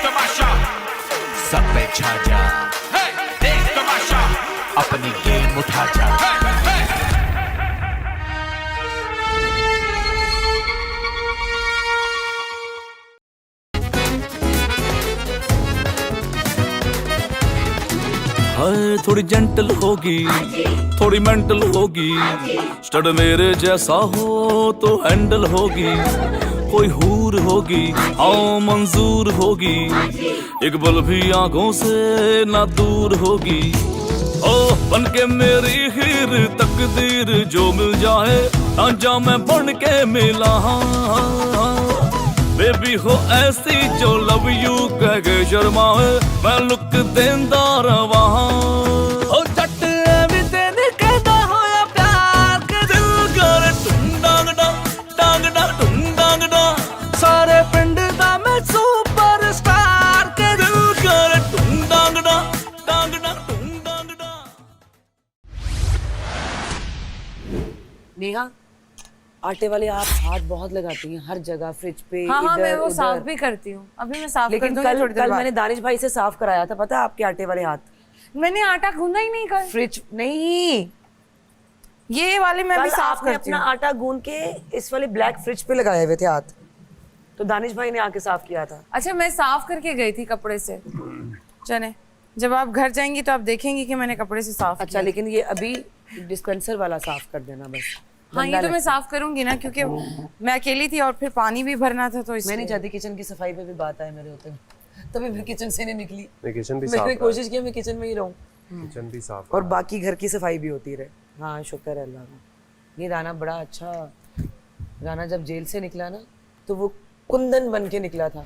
तमाशा, सब पे छा जा, देख तमाशा, अपनी गेम उठा जा। हाय थोड़ी जेंटल होगी, थोड़ी मेंटल होगी, स्टड मेरे जैसा हो तो हैंडल होगी। कोई हूर होगी, हाँ मंजूर होगी, एक पल भी आंखों से ना दूर होगी। ओ बनके मेरी हीर तकदीर जो मिल जाए, आजा मैं बन के मिला। बेबी हो ऐसी जो लव यू कह के शर्माए, मैं लुक देंदा रवा। ओ जट भी तेने कहता होया प्यार के दिल कर टुंडांग डा टांग डा टुंडांग डा, सारे पिंड दा मैं सुपरस्टार के दिल कर टुंडांग डा टांग डा टुंडांग डा। नेहा, आटे वाले आप हाथ बहुत लगाती हैं हर जगह, फ्रिज पे, हाँ, मैं वो उधर। साफ भी करती हूँ। अभी मैं साफ लेकिन कर दूंगी थोड़ी देर कल बाद। मैंने दानिश भाई से साफ कराया था, पता है आपके आटे वाले हाथ। मैंने आटा गूंदा ही नहीं कल। फ्रिज नहीं, ये वाले मैं भी कल साफ आपने करती अपना हूँ। आटा गूंद के इस वाले ब्लैक फ्रिज पे लगाए हुए थे हाथ, तो दानिश भाई ने आके साफ किया था। अच्छा, मैं साफ करके गई थी कपड़े से। चले, जब आप घर जाएंगी तो आप देखेंगी कि मैंने कपड़े से साफ अच्छा, लेकिन ये अभी डिस्पेंसर वाला साफ कर देना बस। हाँ, ये तो मैं साफ करूंगी ना, क्योंकि मैं अकेली थी और फिर पानी भी भरना था, तो मैं इसलिए। नहीं चाहती किचन की सफाई पे भी बात आए मेरे होते हुए, तभी मैं किचन से नहीं निकली। मैं किचन भी साफ मैंने रहा कोशिश की मैं किचन में ही रहूं किचन भी साफ और बाकी घर की सफाई भी होती रहे। हाँ, शुक्र है अल्लाह का। ये राना बड़ा अच्छा, राना जब जेल से निकला ना तो वो कुंदन बन के निकला था।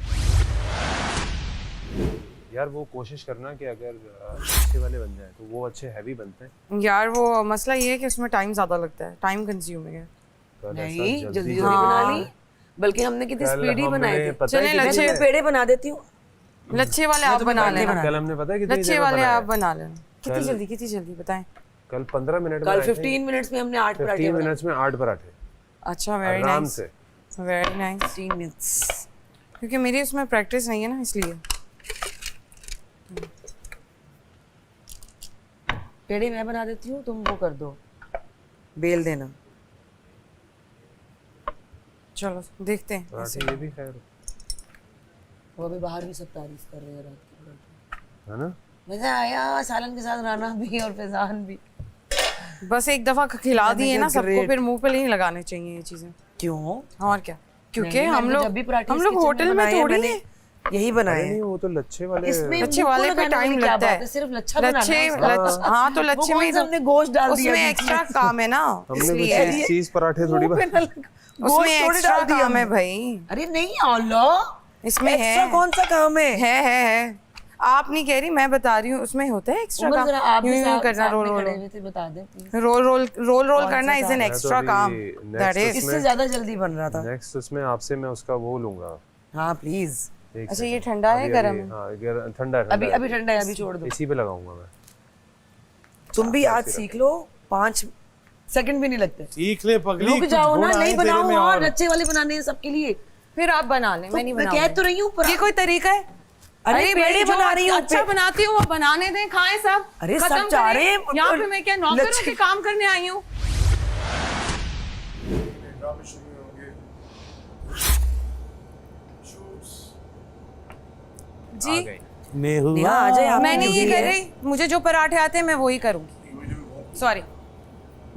यार वो कोशिश करना कि अगर अच्छे वाले बन जाए तो वो अच्छे हैवी बनते हैं। यार वो मसला ये है कि उसमें टाइम ज्यादा लगता है, टाइम कंज्यूमिंग है। पर ऐसा नहीं, जल्दी जल्दी जल्दी बना ली, बल्कि हमने कितनी कल स्पीडी बनाए हमने थे। पता है चले, कितनी लच्छे- मैं पेड़े बना देती हूँ। लच्छे वाले आप बना लेना, कल हमने पता है कितनी लच्छे देर में वाले बनाया? आप बना लेना। कितनी जल्दी बताएं। कल 15 मिनट कल में 15 मिनट्स में हमने 8 पराठे 15 बनाए। मिनट्स में 8 पराठे अच्छा, वेरी आराम नाइस, से। Very nice. 15 मिनट्स। क्योंकि मेरी उसमें प्रैक्टिस नहीं है ना, इसलिए। पेड़े मैं बना देती हूँ, तुम वो कर दो, बेल देना। चलो देखते हैं। पराठे ये भी खैर वो अभी बाहर भी सब तारीफ कर रहे हैं रात के पराठे। है ना। मजा आया, सालन के साथ राना भी और फैजान भी। बस एक दफा खिला दिए ना सबको, great। फिर मुंह पे नहीं लगाने चाहिए ये चीजें। क्यों? और क्या, क्योंकि नहीं, हम मैंने लोग जब भी पराठे हम इस लोग किचन होटल में बनाए हैं, थोड़ी मैंने है। यही बनाए नहीं हैं। वो तो लच्छे वाले इसमें लच्छे मुंह को वाले पे लगाने टाइम वाली क्या लगता बात है। सिर्फ लच्छा बनाना लच्छे है उसका। हाँ, तो लच्छे में ही हमने गोश्त डाल दिया उसमें बीच एक्स्ट्रा काम है ना, हमने इसलिए कुछ चीज पराठे थोड़ी मुंह पे ना लग- गोश्त उसमें थोड़ी एक्स्ट्रा डाल दिया काम है हमने। भाई। अरे नहीं अल्लाह, इसमें एक्स्ट्रा है, कौन सा काम है? है। आप नहीं कह रही, मैं बता रही हूँ, उसमें होता है एक्स्ट्रा उमर काम। जरा आप भी यूं साथ करना, साथ रोल में रोल खड़े हुए थे, बता दे please। रोल करना इज एन मैं तो एक्स्ट्रा अभी काम। next that is. इससे ज्यादा जल्दी बन रहा था। नेक्स्ट उसमें आपसे मैं उसका वो लूंगा। हाँ प्लीज। एक अच्छा, ये second। ठंडा है अभी- गरम अभी- है? हाँ ठंडा है, अभी अभी ठंडा है, अभी छोड़ दो। इसी पे लगाऊंगा मैं। तुम भी आज सीख लो, 5 सेकंड भी नहीं लगते। सीख ले पगली, रुक जाओ ना, नहीं बनाओ। में हाँ, और लच्छे वाले बनाने हैं सबके लिए। फिर आप बना लें, मैं नहीं मैं बनाऊंगी। कह तो रही हूँ ये कोई तरीका है? अरे पेड़े भाई, जो बना रही हूँ। अच्छा बनाती हूँ वो बनाने दें, खाएं सब। अरे सब खत्म चाह करें। रहे हैं। यहाँ पे मैं क्या नौकरों लच्छे- के काम करने आई हूँ? जी, नेहा आ जाए, आपकी मैं नहीं ये ड्यूटी कर है। रही, मुझे जो पराठे आते हैं मैं वही करूंगी। सॉरी,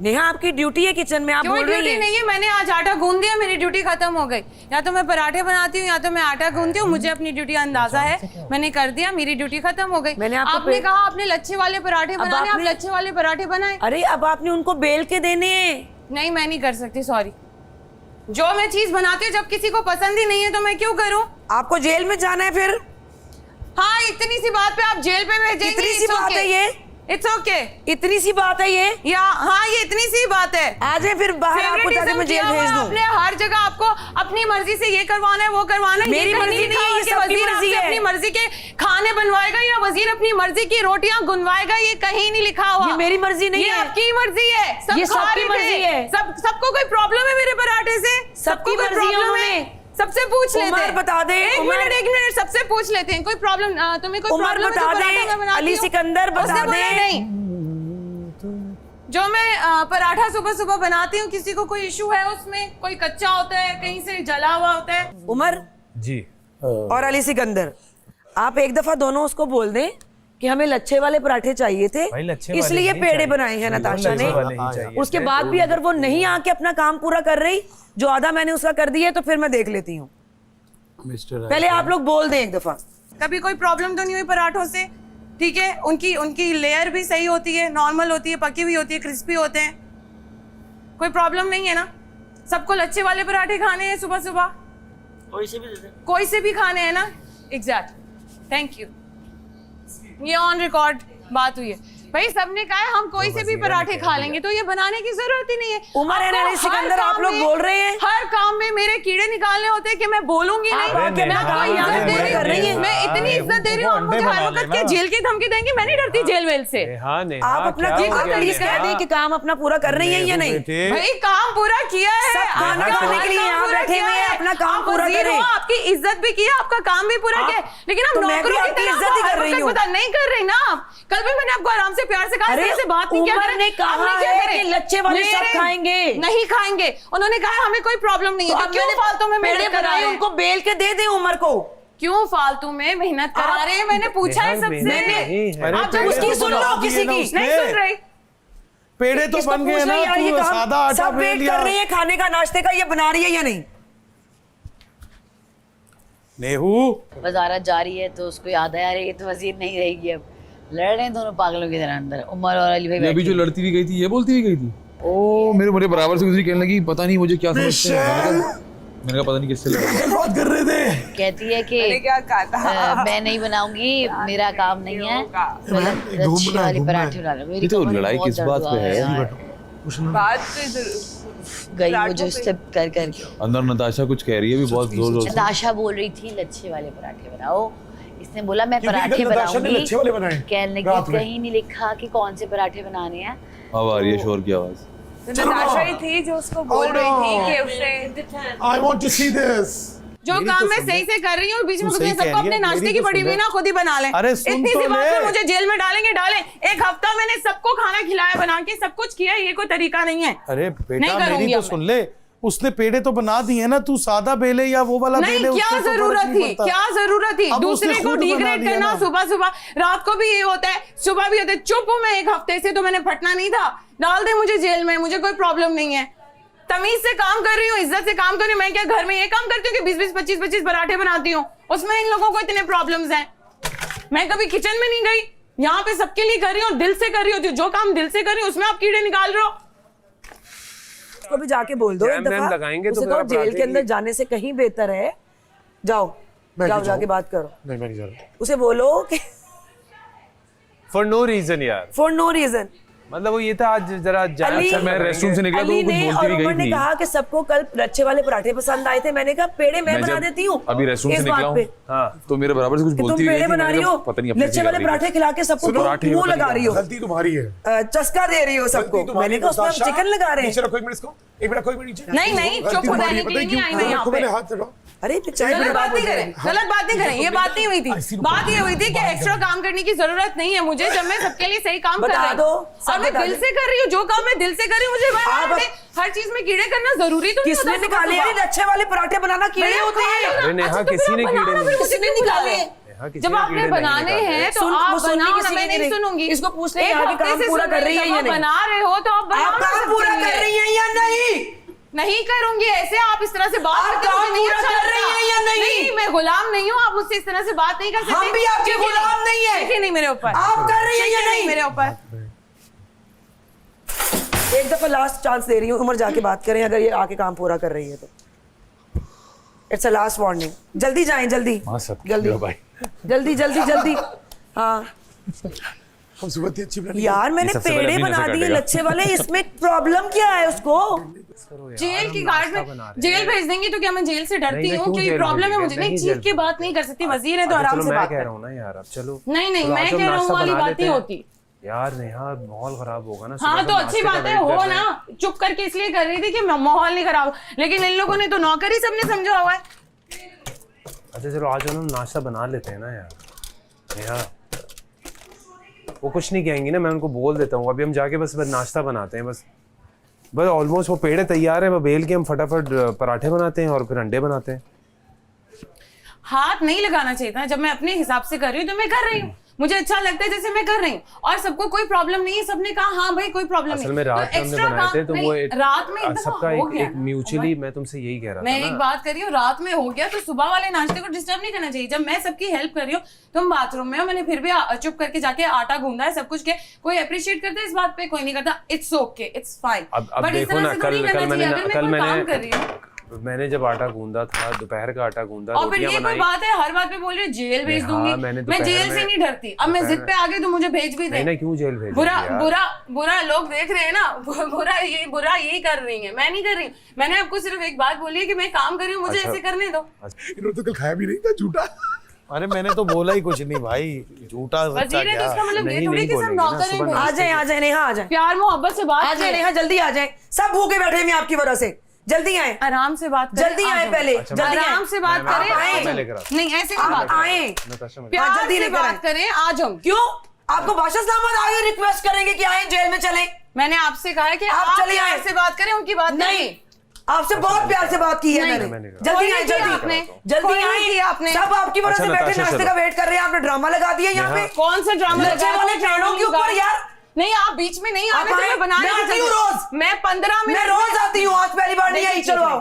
नेहा आपकी ड्यूटी है किचन में, आप कोई बोल रही ड्यूटी हैं। नहीं है। मैंने आज आटा गूंद दिया, मेरी ड्यूटी खत्म हो गई। या तो मैं पराठे बनाती हूँ या तो मैं आटा गूंदती हूँ। मुझे अपनी ड्यूटी अंदाजा है, मैंने कर दिया, मेरी ड्यूटी खत्म हो गई। मैंने आपको आपने कहा आपने लच्छे वाले पराठे बनाने, आप आपने- लच्छे वाले पराठे बनाए। अरे अब आपने उनको बेल के देने हैं। नहीं, मैं नहीं कर सकती, सॉरी। जो मैं चीज बनाती हूँ जब किसी को पसंद ही नहीं है तो मैं क्यों करूँ? आपको जेल में जाना है फिर। हाँ, इतनी सी बात पे आप जेल पे भेजेंगे? इतनी सी बात है ये? It's okay. इतनी सी बात है ये? या हाँ, ये इतनी सी बात है। आ जाए फिर बाहर, आपको ताकि मैं जेल भेज दूं। आपने हर जगह आपको अपनी मर्जी से ये करवाना है वो करवाना है। मेरी ये कहीं मर्जी नहीं लिखा है, हुआ ये कि सबकी वजीर मर्जी आपसे है। अपनी मर्जी के खाने बनवाएगा या वजीर अपनी मर्जी की रोटियां गुनवाएगा, ये कहीं नहीं लिखा हुआ। ये मेरी मर्जी नहीं ये है। आपकी मर्जी है। सब ये खा सबकी रहे थे। मर्जी है। सबको कोई प्रॉब्लम है मेरे पराठे से? सबकी कोई मर्जी है problem उन्होंने। सबसे पूछ लेते उमर हैं। बता दे, एक उमर। मिनट सबसे पूछ लेते हैं। कोई प्रॉब्लम तुम्हें कोई उमर प्रॉब्लम है बता जो दे, पराठा मैं बनाती अली हूँ? सिकंदर बता उसने बोला दे। नहीं। जो मैं पराठा सुबह सुबह बनाती हूँ, किसी को कोई इशू है उसमें? कोई कच्चा होता है, कहीं से जला हुआ होता है? उमर जी और अली सिकंदर, आप एक दफा दोनों उसको बोल दें कि हमें लच्छे वाले पराठे चाहिए थे, भाई लच्छे वाले इसलिए नहीं पेड़े चाहिए। बनाए हैं नताशा लच्छे ने। वाले ही चाहिए उसके थे। बाद भी अगर वो नहीं आके अपना काम पूरा कर रही, जो आधा मैंने उसका कर दिया है, तो फिर मैं देख लेती हूँ। पहले आप लोग बोल दें एक दफा। कभी कोई प्रॉब्लम तो नहीं हुई पराठों से? ठीक है, उनकी लेयर भी सही होती है, नॉर्मल होती है, पकी हुई होती है, क्रिस्पी होते हैं, कोई प्रॉब्लम नहीं है ना? सबको लच्छे वाले पराठे खाने हैं सुबह सुबह? कोई से भी खाने हैं ना? Exact, thank you. ये ऑन रिकॉर्ड बात हुई है भाई, सबने कहा है हम कोई से भी पराठे खा लेंगे, तो ये बनाने की जरूरत ही नहीं है। उमर है ना, आपको अली सिकंदर, हर आप काम लोग में- बोल रहे हैं। हर काम में मेरे कीड़े निकालने होते हैं कि मैं बोलूंगी नहीं। आप आके मैं आपको यहाँ इज्जत दे कर रही रही हैं। हूँ, मैं इतनी इज्जत दे रही हूँ, आप वो मुझे अंडे हर बना वक्त लेना। के जेल की धमकी देंगे? मैं नहीं डरती जेल वेल से। आप अपना प्लीज कह दें कि काम अपना पूरा कर रही हैं या नहीं। भाई काम पूरा किया है, सब खाना आपका खाने के लिए काम यहाँ पूरा बैठे किया हुए हैं, है। अपना काम आप पूरा वजीर करें। हो, आपकी इज्जत भी की है, आपका काम भी पूरा किया है, लेकिन आप तो मैं भी नौकरों की आपकी तरह इज्जत ही कर हर रही वक्त हूँ। पता नहीं कर रही ना आप। कल भी मैंने आपको आराम से प्यार से कहा, अरे, से बात नहीं किया उमर करें। ने कहा आपने क्या है करे? कि लच्छे वाले सब मेरे- खाएंगे। नहीं खाएंगे, उन्होंने कहा हमें कोई प्रॉब्लम नहीं है, तो तो क्यों मैंने फालतू में पेड़े मेहनत करा बनाए, रहे हैं? उनको बेल के दे दें उमर को। क्यों फालतू में मेहनत करा रहे हैं? मैंने पूछा है सबसे। आप जब उसकी सुन लो किसी की। नहीं सुन रही। पेड़े तो इसको बन गए पूछ ना, रही यार, ये तू काम सादा आटा सब बेल वेट लिया। कर रही है खाने का, नाश्ते का, ये बना रही है या नहीं? नेहू वजारत जारी है तो उसको याद है, अरे ये तो वजीर नहीं रहेगी अब। लड़ रहे हैं दोनों पागलों की तरह अंदर, उमर और अली भाई ये अभी बैठे जो हैं। लड़ती हुई गई थी, ये बोलती हुई गई थी, ओ मेरे बराबर से गुजरी, कहने लगी पता नहीं मुझे क्या समझते हैं। मैंने कहा पता नहीं किससे लड़ा। बात कर रहे थे। कहती है कि मैं नहीं बनाऊंगी, मेरा काम नहीं है, लच्छे वाले पराठे बना लो। ये तो लड़ाई किस बात पे है? गई वो जो स्टेप कर कर के। अंदर नताशा कुछ कह रही है, भी बहुत जोर जोर से। नताशा बोल रही थी लच्छे वाले पराठे बनाओ, इसने बोला मैं क्योंकि पराठे इधर नताशा ने बनाऊंगी। लच्छे वाले बनाए कहने रात लगी में। कहीं नहीं लिखा कि कौन से पराठे बनाने हैं। अब आ रही है शोर की आवाज। नताशा ही थी जो उसको बोल रही थी कि उसे I want to see this. जो काम मैं सही से कर रही हूँ, बीच में तू कुछ सही नहीं, कह सबको रही है, अपने नाश्ते मेरी की तो पड़ी सुन हुई ले। ना खुद ही बना ले। अरे सुन इतनी तो सी बात ले। पे मुझे जेल में डालेंगे डालें। एक हफ्ता मैंने सबको खाना खिलाया, बना के सब कुछ किया, ये कोई तरीका नहीं है। अरे नहीं बेटा करूंगी मेरी तो अब मैं। सुन ले, उसने पेड़े तो बना दिए ना, तू सादा बेले या वो वाला नहीं, बेले, क्या उससे तो फर्क जरूरत नहीं थी? पड़ता। क्या जरूरत थी? अब दूसरे उसने को खुद बना डिग्रेड दिया करना ना। सुबह सुबह, रात को भी ये होता है, सुबह भी होता है। चुप हूं मैं, एक हफ्ते से तो मैंने फटना नहीं था। डाल दे मुझे जेल में, मुझे कोई प्रॉब्लम नहीं है। तमीज से काम कर रही हूँ, इज्जत से काम कर रही हूँ। मैं क्या घर में ये काम करती हूँ कि 20-20, 25-25 पराठे बनाती हूँ? उसमें इन लोगों को इतने प्रॉब्लम्स हैं। मैं कभी किचन में नहीं गई, यहाँ पे सबके लिए कर रही हूँ, दिल से कर रही होती हूँ। जो काम दिल से कर रही हूँ उसमें आप कीड़े निकाल रहे हो। उसको भी जाके बोल दो एक जैम वैम दफा। लगाएंगे तो उसे कहो मेरा जेल पराठे के अंदर की- जाने से कहीं बेहतर है, जाओ मैं जाओ क्यों जाके जाऊं? बात करो। नहीं मैं नहीं जा रहा। उसे बोलो कि फॉर नो रीजन यार, फॉर नो रीजन। मतलब वो ये था आज जरा अली- अच्छा, मैं रेस्टरूम से निकला तो अली वो कुछ ने बोलती और भी उमर ने गई कहा थी। कि सबको कल लच्छे वाले पराठे पसंद आए थे। मैंने कहा पेड़े मैं बना जब देती हूँ अभी रेस्टरूम से इस निकला बात हूँ, पे हाँ तो मेरे बराबर से कुछ कि तुम बोलती हुई गई पेड़े थी। बना मैंने रही कहा, हो, पता नहीं अपने लच्छे से वाले कर रही पराठे खिला के सबको पराठे मुंह पता लगा नहीं रही हो, गलती तुम्हारी है। चस्का दे रही हो सबको। मैंने कहा उसमें हम चिकन लगा रहे हैं। नीचे रखो एक मिनट इसको, एक मिनट रखो, एक मिनट नीचे। नहीं, नहीं, गलती चुप हो तुम्हारी रहने है, के पता लिए है क्यों? नहीं आई मैं यहाँ रखो, पे। मेरे हाथ चढ़ाओ। अरे चाय गलत बर्बाद बात हो नहीं करें, जाएगी। गलत बात नहीं करें। ये बात नहीं हुई थी, बात ये हुई थी कि एक्स्ट्रा काम करने की जरूरत नहीं है मुझे, जब मैं सबके लिए सही काम कर बता रही हूँ। दो, सब और मैं बता दिल दो। से कर रही हूँ, जो काम मैं दिल से कर रही हूँ, मुझे आप- हर चीज में कीड़े करना जरूरी तो नहीं किसने होता निकाले? सुबह अरे लच्छे वाले पराठे बनाना कीड़े मैंने होते खाया हैं। ना। अरे नेहा, अच्छा, तो फिर किसी आप ने बनाओ कीड़े ना, फिर नहीं- मुझे किसने क्यों बुला निकाले? रहे हैं? नेहा, किसी जब ने आपने कीड़े नहीं बनाने निकाले। हैं तो सुन- आप वो सुनने बनाओ किसी ना, की मैं नहीं नहीं रही। सुनूंगी। इसको पूछ ले एक यहाँ के हफ्ते काम से पूरा सुन कर रही है जब या आप नहीं? बना रहे हो तो आप बनाओ आप ना काम सबके पूरा लिए। कर रही हैं या नहीं? नहीं करूंगी ऐसे, आप इस तरह से बात आप करते हो, काम मुझे नहीं पूरा अच्छा कर रही लगता। हैं या नहीं? मैं गुलाम नहीं हूँ, आप मुझसे इस तरह से बात नहीं कर सकते। हम भी आपके चीखें गुलाम नहीं है। चीखें नहीं मेरे ऊपर। आप कर रही हैं या चीखें नहीं? मेरे ऊपर। एक दफा लास्ट चांस दे रही हूँ, उमर जाके बात करें अगर ये आके काम पूरा कर रही है तो। It's a last warning. जल्दी जाएं, जल्दी जल्दी जल्दी जल्दी जल्दी। हाँ हम सुबह इतनी अच्छी बनाई। यार मैंने सबसे पहले पेड़े अपनी बना नजर दिए काटेगा। लच्छे वाले, इसमें प्रॉब्लम क्या है उसको? जेल की गार्ड में जेल भेज देंगी तो क्या मैं जेल से डरती नहीं, हूँ? क्यों कि जेल प्रॉब्लम है भेजेंगे? मुझे। नहीं, नहीं, चीख जेल के बात नहीं कर सकती, वजीर है तो अच्छा, आराम चलो से मैं बात कह रहा कर। हूँ ना यार, अब चलो। नहीं नहीं, चलो, मैं आज हम कह रहा हूँ नाश्ता वाली बना बात लेते नहीं हैं। होती। यार नेहा, माहौल खराब होगा ना। हाँ सुबह तो से अच्छी नाश्ते का बात है, वेट हो कर रहे हैं। ना, चुप करके इसलिए कर रही थी कि माहौल नहीं खराब। लेकिन इन लोगों ने तो नौकरी सबने समझा हुआ है अच्छा चलो आज हम नाश्ता बना लेते हैं ना यार। नेहा वो कुछ नहीं कहेंगी ना, मैं उनको बोल देता हूँ। अभी हम जाके बस नाश्ता बनाते हैं बस ऑलमोस्ट वो पेड़े तैयार है, वो बेल के हम फटाफट पराठे बनाते हैं और फिर अंडे बनाते हैं। हाथ नहीं लगाना चाहिए था। जब मैं अपने हिसाब से कर रही हूँ तो मैं कर रही हूँ, मुझे अच्छा लगता है जैसे मैं कर रही हूँ, और सबको कोई प्रॉब्लम नहीं है। सबने कहा हाँ भाई कोई प्रॉब्लम नहीं। असल में रात में हमने बनाए थे तो वो रात में सबका एक म्यूचुअली, मैं तुमसे यही कह रहा था मैं ना। एक बात कर रही हूँ, रात में हो गया तो सुबह वाले नाश्ते को डिस्टर्ब नहीं करना चाहिए। जब मैं सबकी हेल्प कर रही हूँ, तुम बाथरूम में हो, मैंने फिर भी चुप करके जाके आटा गूंदा है, सब कुछ किया। कोई अप्रिशिएट करता है इस बात पे? कोई नहीं करता। It's okay, it's fine. अब देखो ना, मैंने जब आटा गूंदा था, दोपहर का आटा गूंदा, और फिर ये कोई बात है हर बात पे बोल रही जेल भेज दूंगी? मैं जेल से नहीं डरती। अब मैं जिद पे आ गई तो मुझे भेज भी दे। नहीं, क्यों जेल भेज? बुरा लोग देख रहे हैं ना, बुरा यही कर रही है, मैं नहीं कर रही। मैंने आपको सिर्फ एक बात बोली है कि मैं काम कर रही हूँ, मुझे ऐसे करने दो। इन्होंने तो कल खाया भी नहीं था झूठा। अरे मैंने तो बोला ही कुछ नहीं भाई, झूठा सच्चा वजीर है तो क्या। उसका मतलब ये थोड़ी कि सब नौकर हैं। आ जाए नेहा, आ जाए, प्यार मोहब्बत से बात आ जाए नेहा, जल्दी आ जाए। सब भूखे बैठे हैं आपकी वजह से, जल्दी आए, आराम से बात करें। जल्दी आए, पहले जल्दी आराम से बात करें। नहीं ऐसे नहीं बात आए, प्यार जल्दी से लेकर बात करें। आ जाओ। क्यों आपको बादशाह साहब आगे रिक्वेस्ट करेंगे कि आए, जेल में चले? मैंने आपसे कहा है कि आप चले प्यार आए से बात करें, उनकी बात नहीं। आपसे बहुत प्यार से बात की है मैंने। जल्दी आए, जल्दी आए। आपने सब आपकी वजह से बैठे नाश्ते का वेट कर रहे हैं, आपने ड्रामा लगा दिया यहाँ पे। कौन सा ड्रामा लज्जे वाले पेड़ों के ऊपर यार। नहीं, आप बीच में नहीं आने, मैं मैं आती हूँ रोज, मैं 15 मिनट मैं रोज आती हूँ, आज पहली बार नहीं आई। चलो आओ,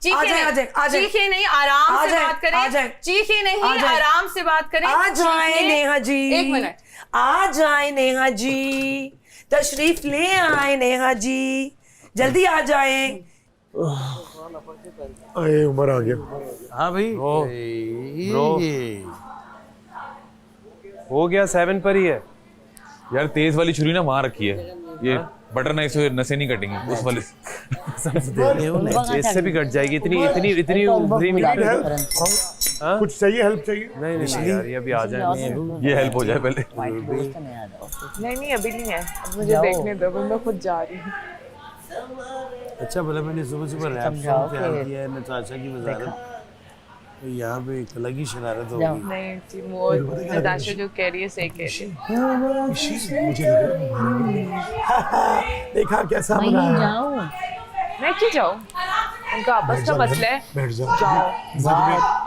चीखे नहीं, आराम से बात करें। चीखे नहीं, आराम से बात करें। आ जाए नेहा जी, एक मिनट, आ जाए नेहा जी, तशरीफ ले आए नेहा जी, जल्दी आ जाए। अरे उमर आ गया। हाँ भाई हो गया 7 पर ही है यार। तेज वाली छुरी ना वहां रखी है, ये बटर नाइफ से नसें नहीं कटेंगी उस वाले इससे भी कट जाएगी। इतनी उभरी मिली है। कुछ चाहिए, हेल्प चाहिए? नहीं यार, ये अभी आ जाए, ये हेल्प हो जाए पहले। नहीं अभी नहीं है, अब मुझे देखने दो, मैं खुद जा रही हूँ। अच्छा भला मैंने सुबह रैप सॉन्ग तैयार किया है नताशा की वजारत, तो यहाँ पे एक अलग ही शरारत होगी। नहीं जी, वो नताशा जो कह रही है सही कह रही है। मुझे देखा कैसा बना है। मैं क्यों जाऊँ, उनका आपस का मसला है। बैठ जाओ,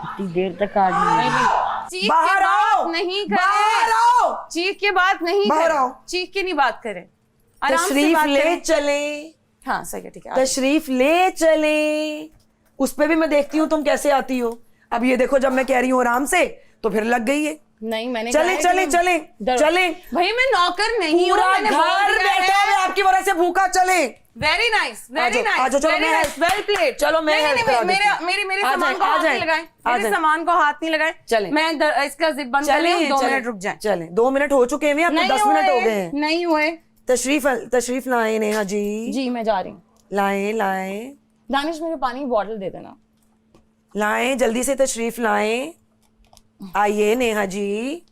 इतनी देर तक आ चीख बाहर के आओ, बात नहीं बाहर करें। आओ, चीख के बात नहीं बाहर करें। आओ। चीख के नहीं बात करें, आराम से तशरीफ बात ले करें। चले, हाँ सही है, ठीक है। तशरीफ ले चले। उस पे भी मैं देखती हूँ तुम कैसे आती हो। अब ये देखो, जब मैं कह रही हूँ आराम से तो फिर लग गई है। नहीं, मैंने चले चले चले चले, भाई मैं नौकर नहीं हूँ, पूरा मैंने बोल घर दिया है। बैठा है आपकी वजह से भूखा। चले, वेरी नाइस, वेरी आजो, नाइस, चलो वेरी मैं नाइस, वेल प्लेड। चलो मैं help करा देती हूँ। मेरे आ सामान जाए, को आ हाथ जाए, नहीं लगाए, आ मेरे जाए। सामान को हाथ नहीं लगाए। चले। मैं इसका जिप बंद कर रही हूँ, 2 मिनट रुक जाए। चले, 2 मिनट हो चुके हैं, अब तो 10 मिनट हो गए हैं। नहीं हुए। तशरीफ लाए नेहा जी, जी मैं जा रही हूँ। लाए लाए दानिश, मेरे पानी की बॉटल दे देना। लाए, जल्दी से तशरीफ लाए। आइए नेहा जी,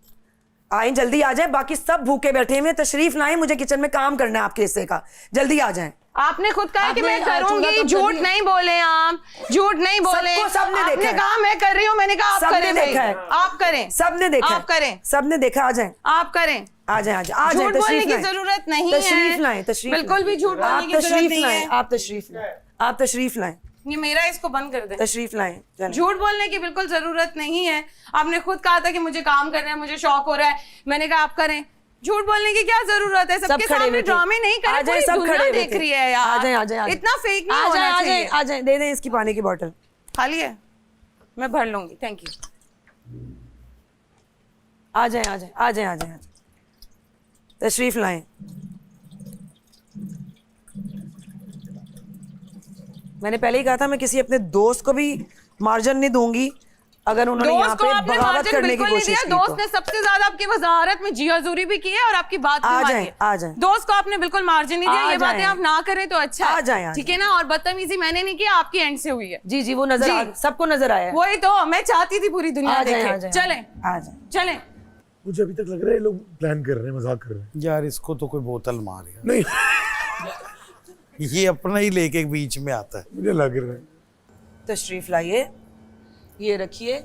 आए, जल्दी आ जाए। बाकी सब भूखे बैठे हुए, तशरीफ लाए, मुझे किचन में काम करना है आपके हिस्से का, जल्दी आ जाए। आपने खुद कहा कि मैं आपने करूंगी, चूल्हा झूठ कब नहीं बोले आप, झूठ नहीं बोले। सबने देखा आपने है। कहा मैं कर रही हूँ, मैंने कहा आप सबने करें देखा भाई। है। आप करें, सबने देखा, आप करें, सबने देखा। आ जाए, आप करें। आ जाए, आ जाए, आ जाए। झूठ बोलने तशरीफ की लाएं। जरूरत नहीं है। तशरीफ लाएं, तशरीफ बिल्कुल भी झूठ बोलने आप की जरूरत तशरीफ नहीं लाएं, है। आप तशरीफ लाएं, आप तशरीफ लाएं, ये मेरा, इसको बंद कर दे। तशरीफ लाएं। चलें। झूठ बोलने की बिल्कुल जरूरत नहीं है। आपने खुद कहा था कि मुझे काम करना है, मुझे शौक हो रहा है, मैंने कहा आप करें। झूठ बोलने की क्या जरूरत है? सबके सामने ड्रामे नहीं करे, पूरी दुनिया देख रही है यार। आ जाए, आ जाए, इतना फेक नहीं होना चाहिए। आ जाए, दे दें इसकी पानी की बोतल। खाली है, मैं भर लूंगी, थैंक यू। आ जाए, आ जाए, आ जाए, आ जाए, तशरीफ लाएं। मैंने पहले ही कहा था मैं किसी अपने दोस्त को भी मार्जिन नहीं दूंगी अगर उन्होंने यहाँ पे बगावत करने की कोशिश की। दोस्त ने सबसे ज्यादा आपकी वजारत में जी हजूरी भी की है और आपकी बात भी मानी है। आ जाए, दोस्त को आपने बिल्कुल मार्जिन नहीं दिया। ये बातें आप ना करें तो अच्छा आ जाए, ठीक है ना। और बदतमीजी मैंने नहीं की, आपकी एंड से हुई है। जी जी, वो नजर सबको नजर आया। वही तो मैं चाहती थी पूरी दुनिया देखे। चले, आ जाए, चले। मुझे अभी तक लग रहा है लोग प्लान कर रहे हैं, मजाक कर रहे हैं। यार इसको तो कोई बोतल मार गया। नहीं ये अपना ही लेके बीच में आता है, मुझे लग रहा है। तशरीफ लाइए, ये रखिए,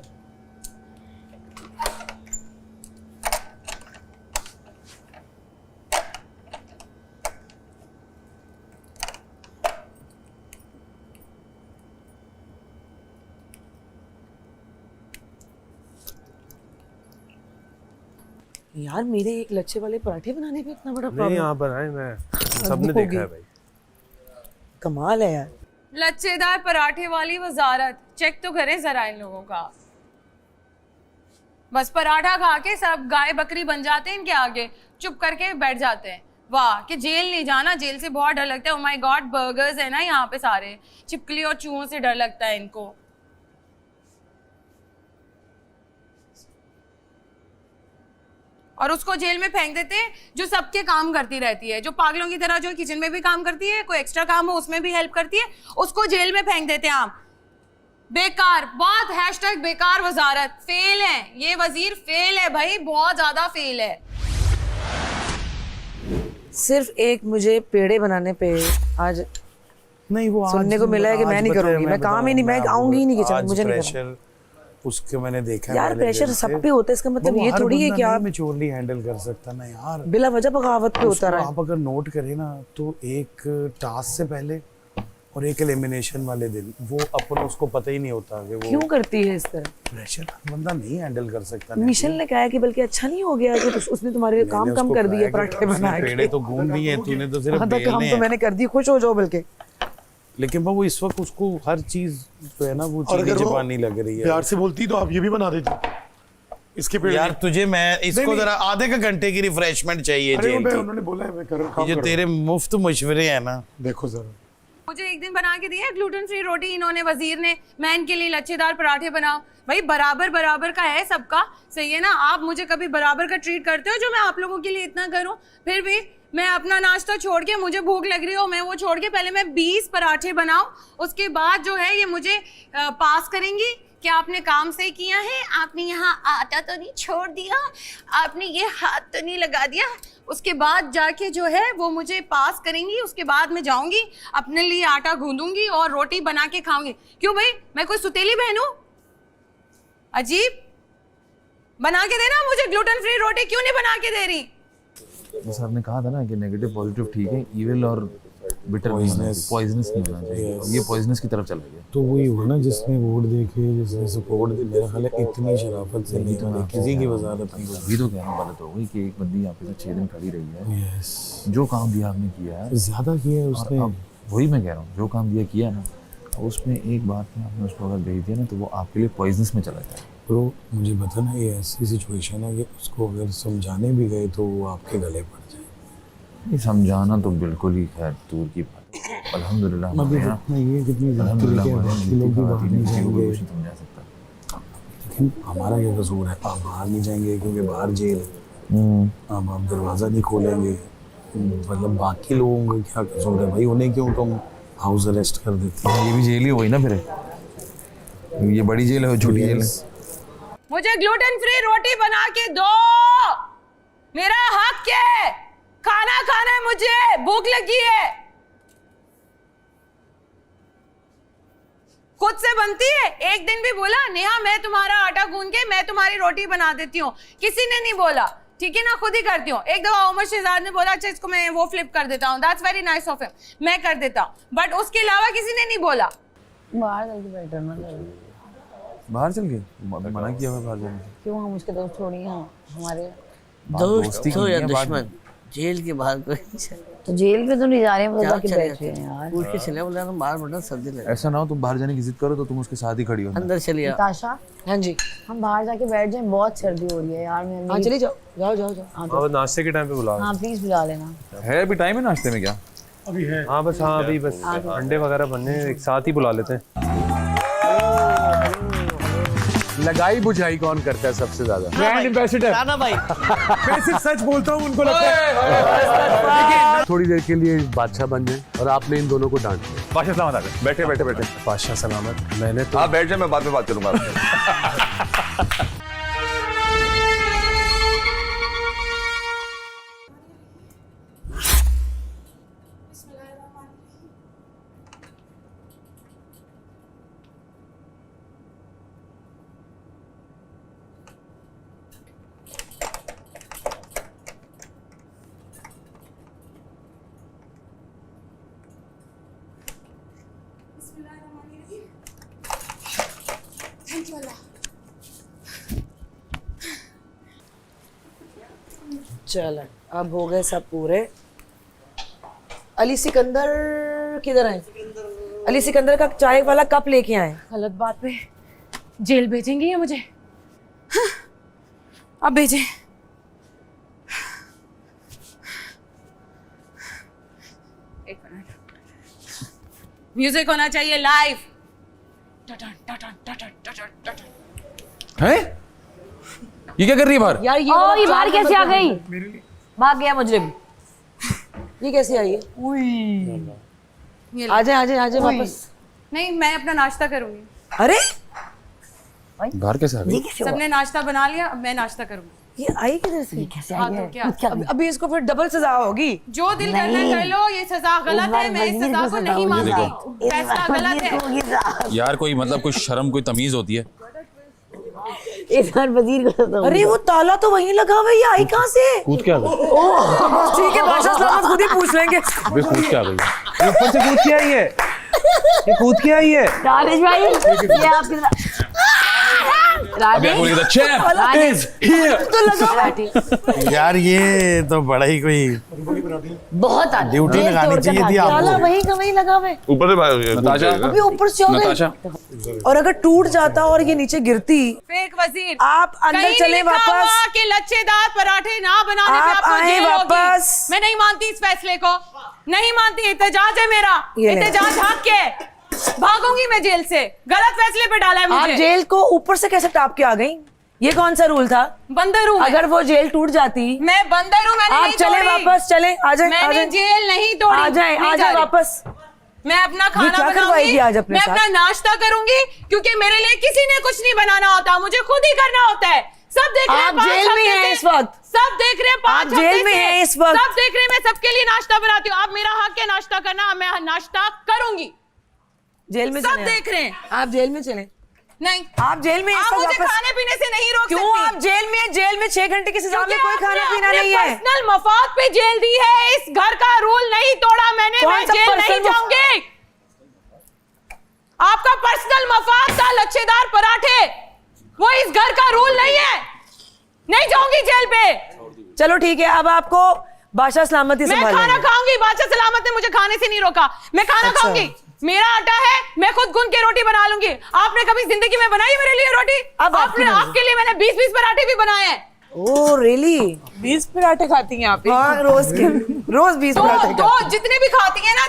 यार मेरे एक लच्छे वाले पराठे बनाने पे इतना बड़ा नहीं प्रॉब्लम। यहाँ बनाए, मैं सबने देखा है भाई। कमाल है यार। लच्छेदार पराठे वाली वजारत, चेक तो करें जरा इन लोगों का। बस पराठा खा के सब गाय बकरी बन जाते हैं इनके आगे, चुप करके बैठ जाते हैं। वाह कि जेल नहीं जाना, जेल से बहुत डर लगता है। ओह माय गॉड, बर्गर्स है ना यहाँ पे सारे, छिपकली और चूहों से डर लगता है इनको। और उसको जेल में फेंक देते हैं जो सबके काम करती रहती है, जो पागलों की तरह जो किचन में भी काम करती है, कोई एक्स्ट्रा काम हो उसमें भी हेल्प करती है, उसको जेल में फेंक देते हैं आप। बेकार, बहुत हैशटैग बेकार वजारत, फेल है ये वजीर, फेल है भाई, बहुत ज्यादा फेल है। सिर्फ एक मुझे पेड़े बनाने पे आज नहीं वो सुनने को मिला है कि मैं नहीं करूंगी, मैं काम ही नहीं, मैं आऊंगी ही नहीं किचन में, मुझे नहीं करना। उसके मैंने देखा यार प्रेशर सब पे होता है, इसका मतलब ये थोड़ी है कि आप मैच्योरली हैंडल कर सकता ना यार। बिला वजह बगावत पे होता रहा। आप अगर नोट करें ना तो एक टास्क से पहले और एक एलिमिनेशन वाले दिन वो अपन उसको पता ही नहीं होता कि वो क्यों करती है इस तरह। प्रेशर बंदा नहीं हैंडल कर सकता। मिशेल ने कहा है कि बल्कि अच्छा नहीं हो गया कि उसने तुम्हारे काम कम कर दिए पराठे बना के। पेड़े तो गूंद दिए तूने, तो सिर्फ काम बेलने तो मैंने कर दी, खुश हो जाओ बल्कि। लेकिन वो इस वक्त उसको हर चीज जो है ना वो चीजें जबानी लग रही है। प्यार से बोलती तो आप ये भी बना देती इसके पेड़। यार तुझे मैं इसको जरा आधे का घंटे की रिफ्रेशमेंट चाहिए जेल की। उन्होंने बोला है मैं कर काम ये जो तेरे मुफ्त मशवरे हैं ना, देखो जरा। मुझे एक दिन बना के दिया ग्लूटेन फ्री रोटी इन्होंने, वजीर ने, मैं इनके लिए लच्छेदार पराठे बनाओ। भाई बराबर बराबर का है सबका, सही है ना। आप मुझे कभी बराबर का ट्रीट करते हो जो मैं आप लोगों के लिए इतना करूं? फिर भी मैं अपना नाश्ता छोड़ के, मुझे भूख लग रही हो, मैं वो छोड़ के पहले मैं 20 पराठे बनाऊं, उसके बाद जो है ये मुझे पास करेंगी कि आपने काम सही किया है, आपने यहाँ आटा तो नहीं छोड़ दिया, आपने ये हाथ तो नहीं लगा दिया। उसके बाद जाके जो है वो मुझे पास करेंगी, उसके बाद मैं जाऊंगी अपने लिए आटा गूंदूंगी और रोटी बना के खाऊंगी। क्यों भाई, मैं कोई सुतेली बहन हूं? अजीब, बना के देना मुझे ग्लूटेन फ्री रोटी, क्यों नहीं बना के दे रही? जैसे आपने कहा था ना कि नेगेटिव पॉजिटिव ठीक है, इविल और बिटर पॉइजनस नहीं होना चाहिए। ये पॉइजनस की तरफ चला गया। तो वही हुआ ना, जिसने वोट देखे, जिसने सपोर्ट दी, मेरा ख्याल है इतनी शराफत से नहीं होना, किसी की वजारत नहीं होगी। भी तो कह रहा हूँ गलत हो गई कि एक बंदी आपके साथ 6 दिन खड़ी रही है। यस, जो काम दिया आपने किया है, ज्यादा किया है उसने। वही मैं कह रहा हूँ, जो काम दिया किया ना, उसमें एक बात में आपने उसको अगर भेज दिया ना तो वो आपके लिए पॉइजनस में चला जाए। ब्रो मुझे पता ना, ये ऐसी सिचुएशन है कि उसको अगर समझाने भी गए तो वो आपके गले पड़ जाए। ये समझाना तो बिल्कुल ही खैर दूर की बात है। अल्हम्दुलिल्लाह हमारे यहाँ ये कितनी अल्हम्दुलिल्लाह लोग भी बाहर नहीं जाएंगे, नहीं समझा सकता। लेकिन हमारा क्या कसूर है? आप बाहर नहीं जाएंगे क्योंकि बाहर जेल है। अब आप दरवाज़ा नहीं खोलेंगे, मतलब बाकी लोगों का क्या कसूर है भाई? उन्हें क्यों तुम हाउस अरेस्ट कर देते हो? ये भी जेल ही हुई ना फिर, ये बड़ी जेल है और छोटी जेल है। मुझे ग्लूटेन फ्री रोटी बना के दो, मेरा हक है, खाना खाना है मुझे, भूख लगी है। खुद से बनती है। एक दिन भी बोला नेहा मैं तुम्हारा आटा गूंद के मैं तुम्हारी रोटी बना देती हूँ? किसी ने नहीं बोला, ठीक है ना, खुद ही करती हूँ। एक दफा उमर शहजाद ने बोला अच्छा इसको मैं वो फ्लिप कर देता हूँ, that's very nice of him, मैं कर देता हूँ, बट उसके अलावा किसी ने नहीं बोला। बाहर चल के बैठा ना, बाहर चल गए, मना किया हुआ बाहर जाने से। क्यों? हम उसके दोस्त थोड़ी हैं हमारे। दोस्त हो या दुश्मन, जेल के बाहर कोई तो जेल पे तो नहीं जा रहे हैं, जाके बैठे हैं यार। पूछ के चले, बोला ना बाहर बड़ा सर्दी लगे। ऐसा ना हो तुम बाहर जाने की जिद करो तो तुम उसके साथ ही खड़ी हो। अंदर चलिए ताशा, हाँ जी, हम बाहर जाके बैठ जाएं, बहुत सर्दी हो रही है यार। मैं हाँ चली जाओ, जाओ जाओ जाओ। हाँ नाश्ते के टाइम पे बुला। हाँ प्लीज बुला लेना। है अभी टाइम है नाश्ते में क्या? अभी है। हाँ बस, हाँ अभी बस अंडे वगैरह बनने, एक साथ ही बुला लेते हैं। लगाई बुझाई कौन करता है सबसे ज्यादा? ब्रांड एम्बेसडर ना भाई। मैं सिर्फ सच बोलता हूँ, उनको लगता है थोड़ी देर के लिए बादशाह बन जाए और आपने इन दोनों को डांट दिया। बादशाह सलामत आ गए, बैठे बैठे बैठे। बादशाह सलामत। मैंने तो आप बैठ जाए, मैं बाद में बात करूंगा आपसे। चलो अब हो गए सब पूरे। अली सिकंदर किधर है? अली सिकंदर का चाय वाला कप लेके आए। गलत बात पे जेल भेजेंगे ये मुझे। हाँ, अब भेजे। एक मिनट, म्यूजिक होना चाहिए लाइव। हैं? ये क्या कर रही है बाहर? यार ये बाहर कैसे आ गई? भाग गया मुजरिम। ये कैसे आई है? आ जाए वापस। नहीं, मैं अपना नाश्ता करूंगी। अरे बाहर कैसे आ गई? सबने नाश्ता बना लिया, अब मैं नाश्ता करूंगी। ये आई किधर से? कैसे हाँ, तो क्या? अभी इसको फिर डबल सजा होगी। जो दिल करना कर लो, ये सजा गलत है। मैं इस सजा को नहीं मानती। फैसला गलत है। यार कोई मतलब कोई शर्म कोई तमीज होती है? इस बार वजीर को तो अरे वो ताला तो वहीं लगा हुआ है, ये आई कहाँ से? कूद के आ गई? ठीक है, बादशाह सलामत खुद ही पूछ लेंगे। अबे कूद के आ गई? ये ऊपर से कूद के आई है, ये कूद के आई है। राजेश भाई ये आपके राजेश चैप इज हियर। तो लगा यार ये तो बड़ा ही कोई बहुत ड्यूटी लगानी चाहिए थी ताला आपको। वहीं का वहीं लगा हुआ है। ऊपर से नताशा, अभी ऊपर से हो गई। और अगर टूट जाता और ये नीचे गिरती, फेक वजीर, आप अंदर कहीं चले लिखा हुआ वापस। कि लच्छेदार पराठे ना बनाने पे आप आपको आए जेल होगी। वापस। मैं नहीं मानती इस फैसले को, नहीं मानती। एहतजाज है मेरा, ये ले। एहतजाज हक के भागूंगी मैं जेल से। गलत फैसले पे डाला है आप मुझे। जेल को ऊपर से कैसे टाप के आ गई? ये कौन सा रूल था? बंदर हूँ मैं। अगर वो जेल टूट जाती, मैं बंदर हूँ, मैंने आप नहीं चले तोड़ी। वापस, चले आ जाए, मैंने जेल नहीं तोड़ी। आ जाए, नहीं आ जा जाए रही। वापस। मैं अपना खाना क्या बनाऊंगी, करवाएगी आज अपने मैं साथ? अपना नाश्ता करूंगी, क्योंकि मेरे लिए किसी ने कुछ नहीं बनाना होता, मुझे खुद ही करना होता है। सब देख रहे हैं, आप 5 जेल में हफ्ते हैं से। इस वक्त। सब देख रहे हैं, 5 आप जेल में हैं इस वक्त। सब देख रहे हैं, मैं सबके लिए नाश्ता बनाती हूँ। आप मेरा हक है नाश्ता करना, मैं नाश्ता करूंगी। जेल में सब चले देख रहे हैं। आप जेल में चले। नहीं, आप जेल में आप मुझे खाने पीने से नहीं रोक क्यों? सकती। आप जेल में 6 घंटे की सजा में कोई खाना पीना नहीं है। पर्सनल मफाद पे जेल दी है, इस घर का रूल नहीं तोड़ा मैंने। कौन मैं सा जेल नहीं personal जाऊंगी। आपका पर्सनल मफाद था लच्छेदार पराठे, वो इस घर का रूल नहीं है। नहीं जाऊंगी जेल पे। चलो ठीक है, अब आपको बादशाह सलामती मैं संभालेंगे। खाना खाऊंगी, बादशाह सलामत ने मुझे खाने से नहीं रोका। मैं खाना अच्छा। खाऊंगी, मेरा आटा है, मैं खुद गुन के रोटी बना लूंगी। आपने कभी जिंदगी में बनाई मेरे लिए रोटी? अब आपकी मर्जी। आपके लिए मैंने 20-20 पराठे भी बनाए हैं। Oh really? 20 पराठे खाती हैं आप? हाँ, रोज 20 पराठे दो जितने भी खाती हैं ना,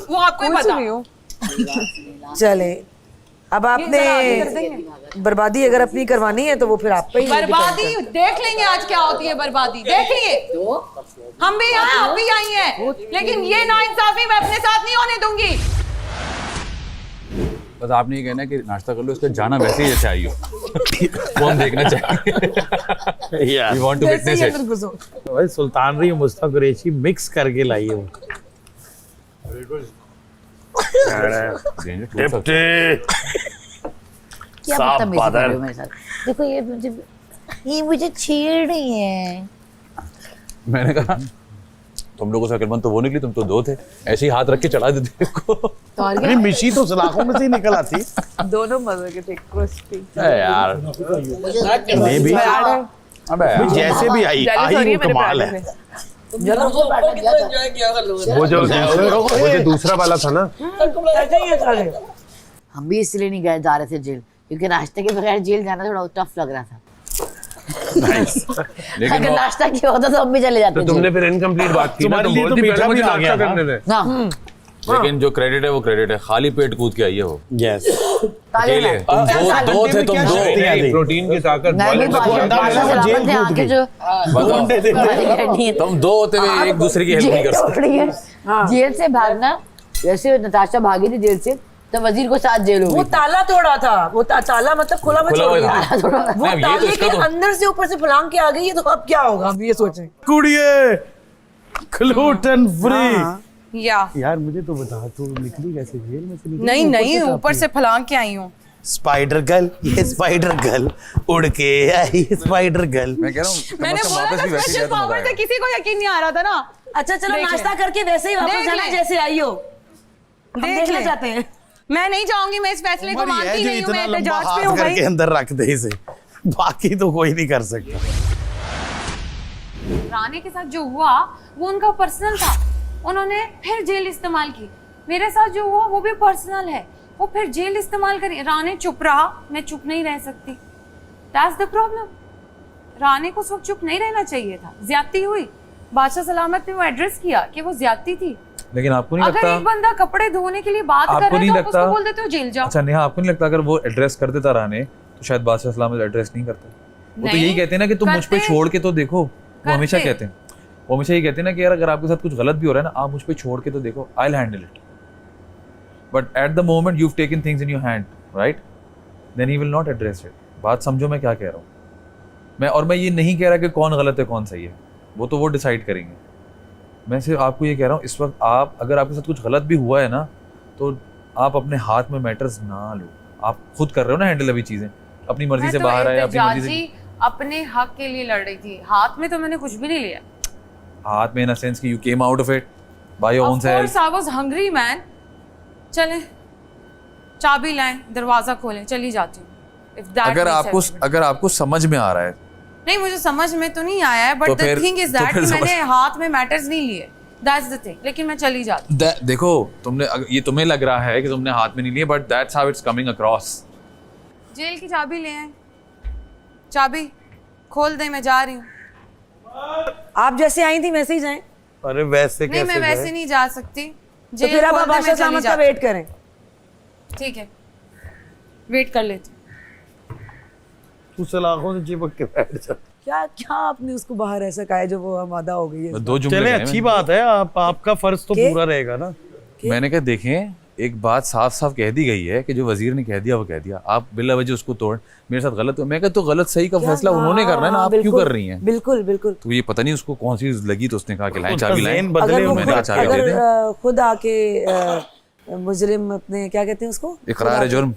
वो आपको ही पता। चले, अब आपने बर्बादी अगर अपनी करवानी है तो वो फिर आप पे ही बर्बादी देख लेंगे आज क्या होती है। बर्बादी देखिए, हम भी यहाँ, आप भी आई हैं, लेकिन ये नाइंसाफी मैं अपने साथ नहीं होने दूंगी। बस आपने ये कहना है कि नाश्ता कर लो, इसका जाना वैसे ही जैसे आई हो। वो हम देखना चाहेंगे। We want to witness it. भाई सुल्तानरी मुस्तफा कुरैशी मिक्स करके लाई है वो। क्या बदतमीजी कर रहे हो मेरे साथ? देखो ये मुझे छेड़ रही है। मैंने कहा तुम लोगों से अकलमंद तो वो निकली, तुम तो 2 थे। ऐसे ही हाथ रख के चढ़ा देते को। अरे मिशी तो सलाखों में से ही निकल आती। दोनों मजे के थे, क्रिस्पी। यार नहीं भी, अबे यार। जैसे भी आई वो कमाल है। वो जो दूसरा वाला था ना, हम भी इसलिए नहीं गए, जा रहे थे जेल, क्योंकि नाश्ते के बगैर जेल जाना थोड़ा टफ लग रहा था। लेकिन अगर नाश्ता किया होता तो हम भी चले जाते। तो तुमने फिर इनकम्प्लीट बात की ना, तुम्हारे लिए तो बेटा भी आ गया था। लेकिन जो क्रेडिट है वो क्रेडिट है, खाली पेट कूद के आई है वो। यस, अकेले दो थे तुम, 2 प्रोटीन की ताकत तुम 2 होते हुए एक दूसरे की हेल्प नहीं कर सकते। जेल से भागना, जैसे नताशा भागी थी जेल से, तो वजीर को साथ जेल हो वो गई। ताला तोड़ा था, वो ताला मतलब खुला में छोड़ दिया। वो नहीं, ये तो ताले इसका के तो- अंदर से ऊपर से फलांग के आ गई है, तो अब क्या होगा? अब ये सोचें। कुड़िए ग्लूटेन फ्री। यार मुझे तो बता, तू निकली कैसे जेल में से? नहीं नहीं, ऊपर से फलांग के आई हूँ। स्पाइडर गर्ल, ये स्पाइडर गर्ल उड़ के आई, स्पाइडर गर्ल। मैं कह रहा हूँ मैंने बोला था स्पेशल पावर से, किसी को यकीन नहीं आ रहा था ना। अच्छा चलो, देख नाश्ता ले। करके वैसे ही वापस देख जाना ले। जैसे आई हो। हम देखना ले। चाहते हैं। मैं नहीं जाऊंगी, मैं इस फैसले को मानती नहीं हूँ। मैं इतना लंबा एहतजाज पे हाथ हूँ करके भाई। अंदर रख दे इसे, बाकी तो कोई नहीं कर सकता। राणे के साथ जो हुआ वो उनका पर्सनल था, उन्होंने फिर जेल इस्तेमाल की। मेरे साथ जो हुआ वो भी पर्सनल है, वो फिर जेल इस्तेमाल करी। राणे चुप रहा, मैं चुप नहीं रह सकती। That's the problem. राणे को उस वक्त चुप नहीं रहना चाहिए था, ज्यादती हुई। बादशाह सलामत ने वो एड्रेस किया कि वो ज्यादती थी। लेकिन आपको नहीं अगर लगता, एक बंदा कपड़े धोने के लिए बात कर आपको रहा है नहीं तो आप लगता, उसको बोल देते हो जेल जाओ। अच्छा नेहा, आपको नहीं लगता अगर वो एड्रेस कर देता राणे तो शायद बादशाह सलामत एड्रेस नहीं करते? वो तो नहीं, यही कहते हैं ना कि तुम मुझ पे करते। छोड़ के तो देखो। वो हमेशा करते। कहते हैं, वो हमेशा ये कहते हैं ना कि यार अगर आपके साथ कुछ गलत भी हो रहा है ना, आप मुझ पे छोड़ के तो देखो, I will handle it. But at the moment you have taken things in your hand, right, then he will not address it. बात समझो मैं क्या कह रहा हूँ। मैं ये नहीं कह रहा कि कौन गलत है कौन सही है, वो तो वो डिसाइड करेंगे। मैं सिर्फ आपको ये कह रहा हूँ, इस वक्त आप अगर आपके साथ कुछ गलत भी हुआ है ना, तो आप अपने हाथ में मैटर्स ना लो। आप खुद कर रहे हो ना हैंडल अभी चीजें, अपनी मर्जी से बाहर आए, अपनी मर्जी से। अपने हक के लिए लड़ रही थी, हाथ में तो मैंने कुछ भी नहीं लिया। हाथ में इन अ सेंस कि you came out of it by your own Of self. course I was hungry man। चलें, चाबी लाएं, दरवाजा खोलें, चली जाती हूँ। If that makes sense। अगर आपको समझ में आ रहा है, नहीं मुझे समझ में तो नहीं आया है, but the thing is that मैंने हाथ में मैटर्स नहीं लिए, दैट्स द थिंग। लेकिन मैं चली जाती। देखो ये तुम्हें लग रहा है कि तुमने हाथ में नहीं लिए, but that's how it's coming across. Jail की चाबी ले आए, चाबी खोल दे, मैं जा रही हूँ। आप जैसे आई थी वैसे ही जाएं। अरे वैसे नहीं मैं वैसे नहीं जा सकती। तो फिर आप बादशाह सलामत का वेट करें। ठीक है, वेट कर लेती। तू सलाखों से चिपक के बैठ जा। क्या क्या आपने उसको बाहर ऐसा कहा है जो वो वादा हो गई है? दो जुमले चले, कहे अच्छी मैंने। बात है, आपका फर्ज तो पूरा रहेगा ना। मैंने कहा देखें, एक बात साफ साफ कह दी गई है कि जो वजीर ने कह दिया वो कह दिया। आप बिला वजह उसको तोड़, मेरे साथ गलत हो, मैं कहा तो गलत सही का फैसला उन्होंने करना है ना, आप क्यों कर रही हैं? बिल्कुल बिल्कुल। तो ये पता नहीं उसको कौन सी लगी, तो उसने कहा कि लाएं उसका चाबी लाएं। ज़हन बदले अगर वो हुए मैंने कहा चाबी दे दें। अगर खुद आके मुजरिम अपने क्या कहते हैं उसको, इकरार जुर्म,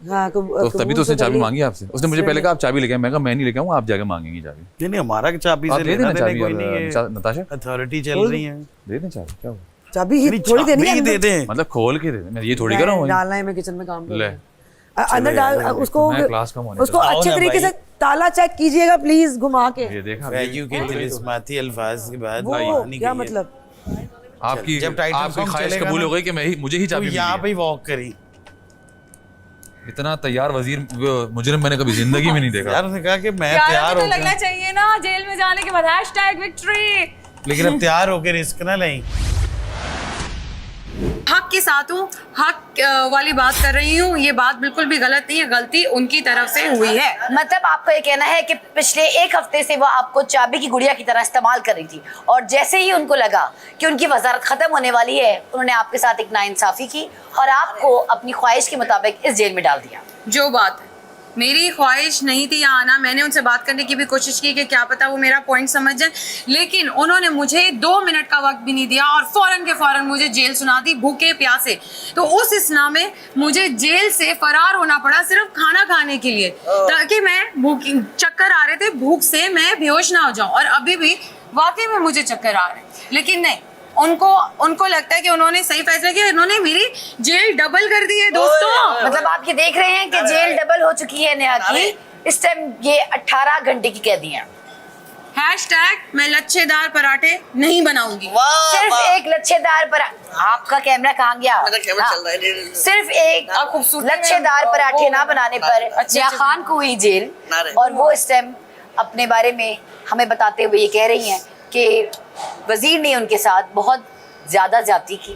हाँ तो तभी तो उसने चाबी मांगी आपसे। उसने मुझे पहले कहा आप चाबी लेके आए, मैं कहा मैं नहीं लेके आऊंगा, आप जाके मांगेंगी चाबी। नहीं हमारा चाबी आप से दे लेना देना देना चाबी, कोई नहीं है, नताशा अथॉरिटी चल रही है। दे दें चाबी, क्या हुआ? चाबी ही थोड़ी देनी है, दे दें। मतलब खोल के दे दें, मैं ये थोड़ी कर रहा हूँ। डालना है, मैं किचन में काम कर ले, रही हूँ। अंदर डाल उसको, मैं क्लास का मॉनिटर। उसको अच्छे तरीके से ताला चेक कीजिएगा प्लीज, घुमा के। ये देखा वैल्यू के तिलिस्माती अल्फाज के बाद वो क्या मतलब? आपकी जब टाइटल आपकी सॉन्ग ख्वाहिश चलेगा कबूल ना, हो गई कि मैं ही मुझे ही चाबी मिली यहाँ है। पे वॉक करी। इतना तैयार वजीर मुजरिम मैंने कभी जिंदगी में नहीं देखा। यार उसने कहा कि मैं प्यारा तैयार भी हो तो लगना गया, चाहिए ना जेल में जाने के बाद। #victory। लेकिन अब तैयार होके रिस्क ना लें। हक के साथ हूँ, हक वाली बात कर रही हूँ। ये बात बिल्कुल भी गलत नहीं है, गलती उनकी तरफ से हुई है। मतलब आपका ये कहना है कि पिछले एक हफ्ते से वो आपको चाबी की गुड़िया की तरह इस्तेमाल कर रही थी, और जैसे ही उनको लगा कि उनकी वजारत खत्म होने वाली है, उन्होंने आपके साथ एक नाइंसाफी की और आपको अपनी ख्वाहिश के मुताबिक इस जेल में डाल दिया। जो बात है, मेरी ख्वाहिश नहीं थी यहाँ आना। मैंने उनसे बात करने की भी कोशिश की कि क्या पता वो मेरा पॉइंट समझ जाए, लेकिन उन्होंने मुझे 2 मिनट का वक्त भी नहीं दिया और फौरन के फौरन मुझे जेल सुना दी, भूखे प्यासे। तो उस इसना में मुझे जेल से फरार होना पड़ा सिर्फ खाना खाने के लिए, ताकि मैं चक्कर आ रहे थे, भूख से मैं बेहोश ना हो जाऊं। और अभी भी वाकई में मुझे चक्कर आ रहे हैं, लेकिन नहीं, उनको लगता है कि उन्होंने सही फैसला किया। उन्होंने मेरी जेल डबल कर दी है दोस्तों। मतलब आप ये देख रहे हैं कि जेल डबल हो चुकी है नेहा की। इस टाइम ये 18 घंटे की कैदी है। मैं लच्छेदार पराठे नहीं बनाऊंगी। सिर्फ एक लच्छेदार आपका कैमरा कहाँ गया? सिर्फ एक लच्छेदार पराठे ना बनाने पर नेहा खान को हुई जेल, और वो इस टाइम अपने बारे में हमें बताते हुए ये कह रही हैं कि वजीर ने उनके साथ बहुत ज्यादा ज्यादती की।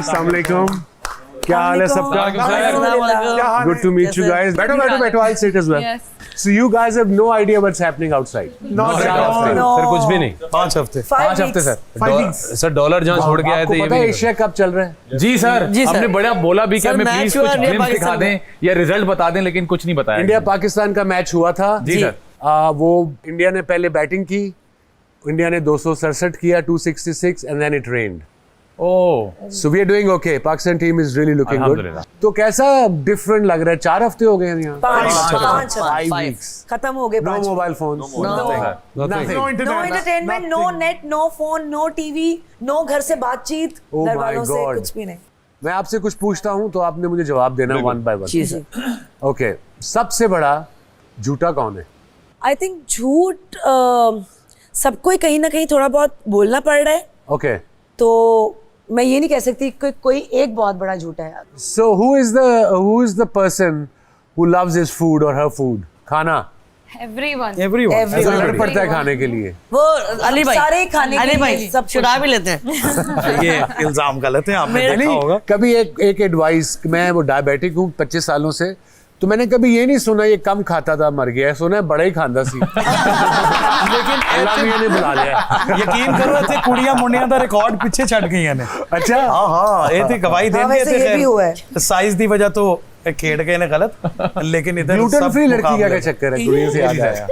अस्सलाम वालेकुम। क्या हाल है सबका? Good to meet you guys. बैठो बैठो बैठो, I'll sit as well. So you guys have no idea what's happening outside. Not at all. Sir कुछ भी नहीं। 5 हफ्ते 5 हफ्ते सर। 5 weeks. सर डॉलर जहाँ छोड़ के आए थे, ये पता है भी एशिया कप चल रहा है? जी सर, हमने बड़ा बोला भी कि हमें प्लीज कुछ ग्लिम्स दिखा दें या रिजल्ट बता दें, लेकिन कुछ नहीं बताया। इंडिया पाकिस्तान का मैच हुआ था जी सर। वो इंडिया ने पहले बैटिंग की, इंडिया ने 267 किया, 266 and then it rained. Oh, So we are doing okay. Pakistan team is really looking good. अल्हम्दुलिल्लाह। तो कैसा डिफरेंट लग रहा है? 4 हफ्ते हो गए हैं यहाँ। 5 5 weeks. खत्म हो गए। No 5 mobile phones. Nothing. No internet. No entertainment, no net, no phone, no TV, no घर से बातचीत, Oh घर my वालों से God. कुछ भी नहीं। मैं आपसे कुछ पूछता हूँ तो आपने मुझे जवाब देना वन बाय वन। जी सर। ओके, सबसे बड़ा झूठा कौन है? आई थिंक झूठ सबको ही कहीं ना कहीं थोड़ा बहुत बोलना पड़ रहा है, ओके, तो मैं ये नहीं कह सकती कि कोई एक बहुत बड़ा झूठ है। so who is the person who loves his food or her food? खाना एवरीवन ऐसा लड़ पड़ता है खाने के लिए। वो अली भाई, सारे खाने के अली लिए भाई सब चुरा भी लेते हैं। ये इल्जाम गलत है, आपने नहीं, देखा होगा। कभी एक एडवाइस, मैं वो डायबिटिक हूँ 25 सालों से, तो मैंने कभी ये नहीं सुना ये कम खाता था मर गया, सुना है बड़ा ही खांदा सी। लेकिन अल्लाह मियां ने बुला लिया। यकीन करो इतने कुड़ियां मुंडियां दा रिकॉर्ड पिछे छड़ गई ने। अच्छा, हाँ ये थे गवाही हाँ, देंगे वैसे ये भी हुआ है। साइज दी वजह तो खेड़ गए ने गलत, लेकिन इधर ग्लूटेन सब फ्री लड़की मुकाबले। क्या चक्कर है? कुड़ियों से याद आया।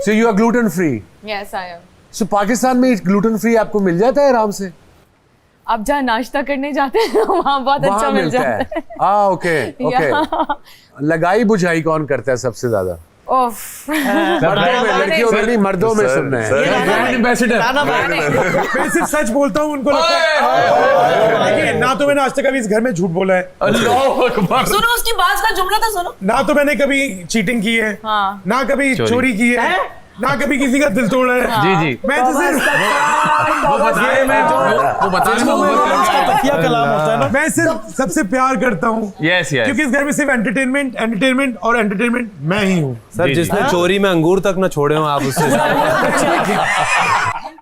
So you are gluten free? Yes I am. सो पाकिस्तान में ग्लूटेन फ्री आपको मिल जाता है आराम से? आप जहाँ नाश्ता करने जाते हैं वहाँ बहुत अच्छा वहाँ मिल मिलता जाता है। हाँ, ओके ओके। या- लगाई बुझाई कौन करता है सबसे ज्यादा? ओफ मर्दों में, लड़कियों में नहीं, मर्दों में सुनना है। Brand ambassador. मैं सिर्फ सच बोलता हूँ, उनको लगता है देखिए, ना तो मैंने आज तक कभी इस घर में झूठ बोला है, अल्लाह अकबर। सुनो उसकी बात का जुमला तो सुनो। ना तो मैंने कभी चीटिंग की है, हाँ। ना कभी चोरी की है, ना कभी किसी का दिल तोड़ा है। जी जी, मैं तो सिर्फ वो बताए तकिया कलाम होता है ना, मैं सिर्फ सबसे प्यार करता हूँ। Yes yes. क्योंकि इस घर में सिर्फ एंटरटेनमेंट और एंटरटेनमेंट मैं ही हूँ। सर जिसने चोरी में अंगूर तक ना छोड़े हो आप उससे।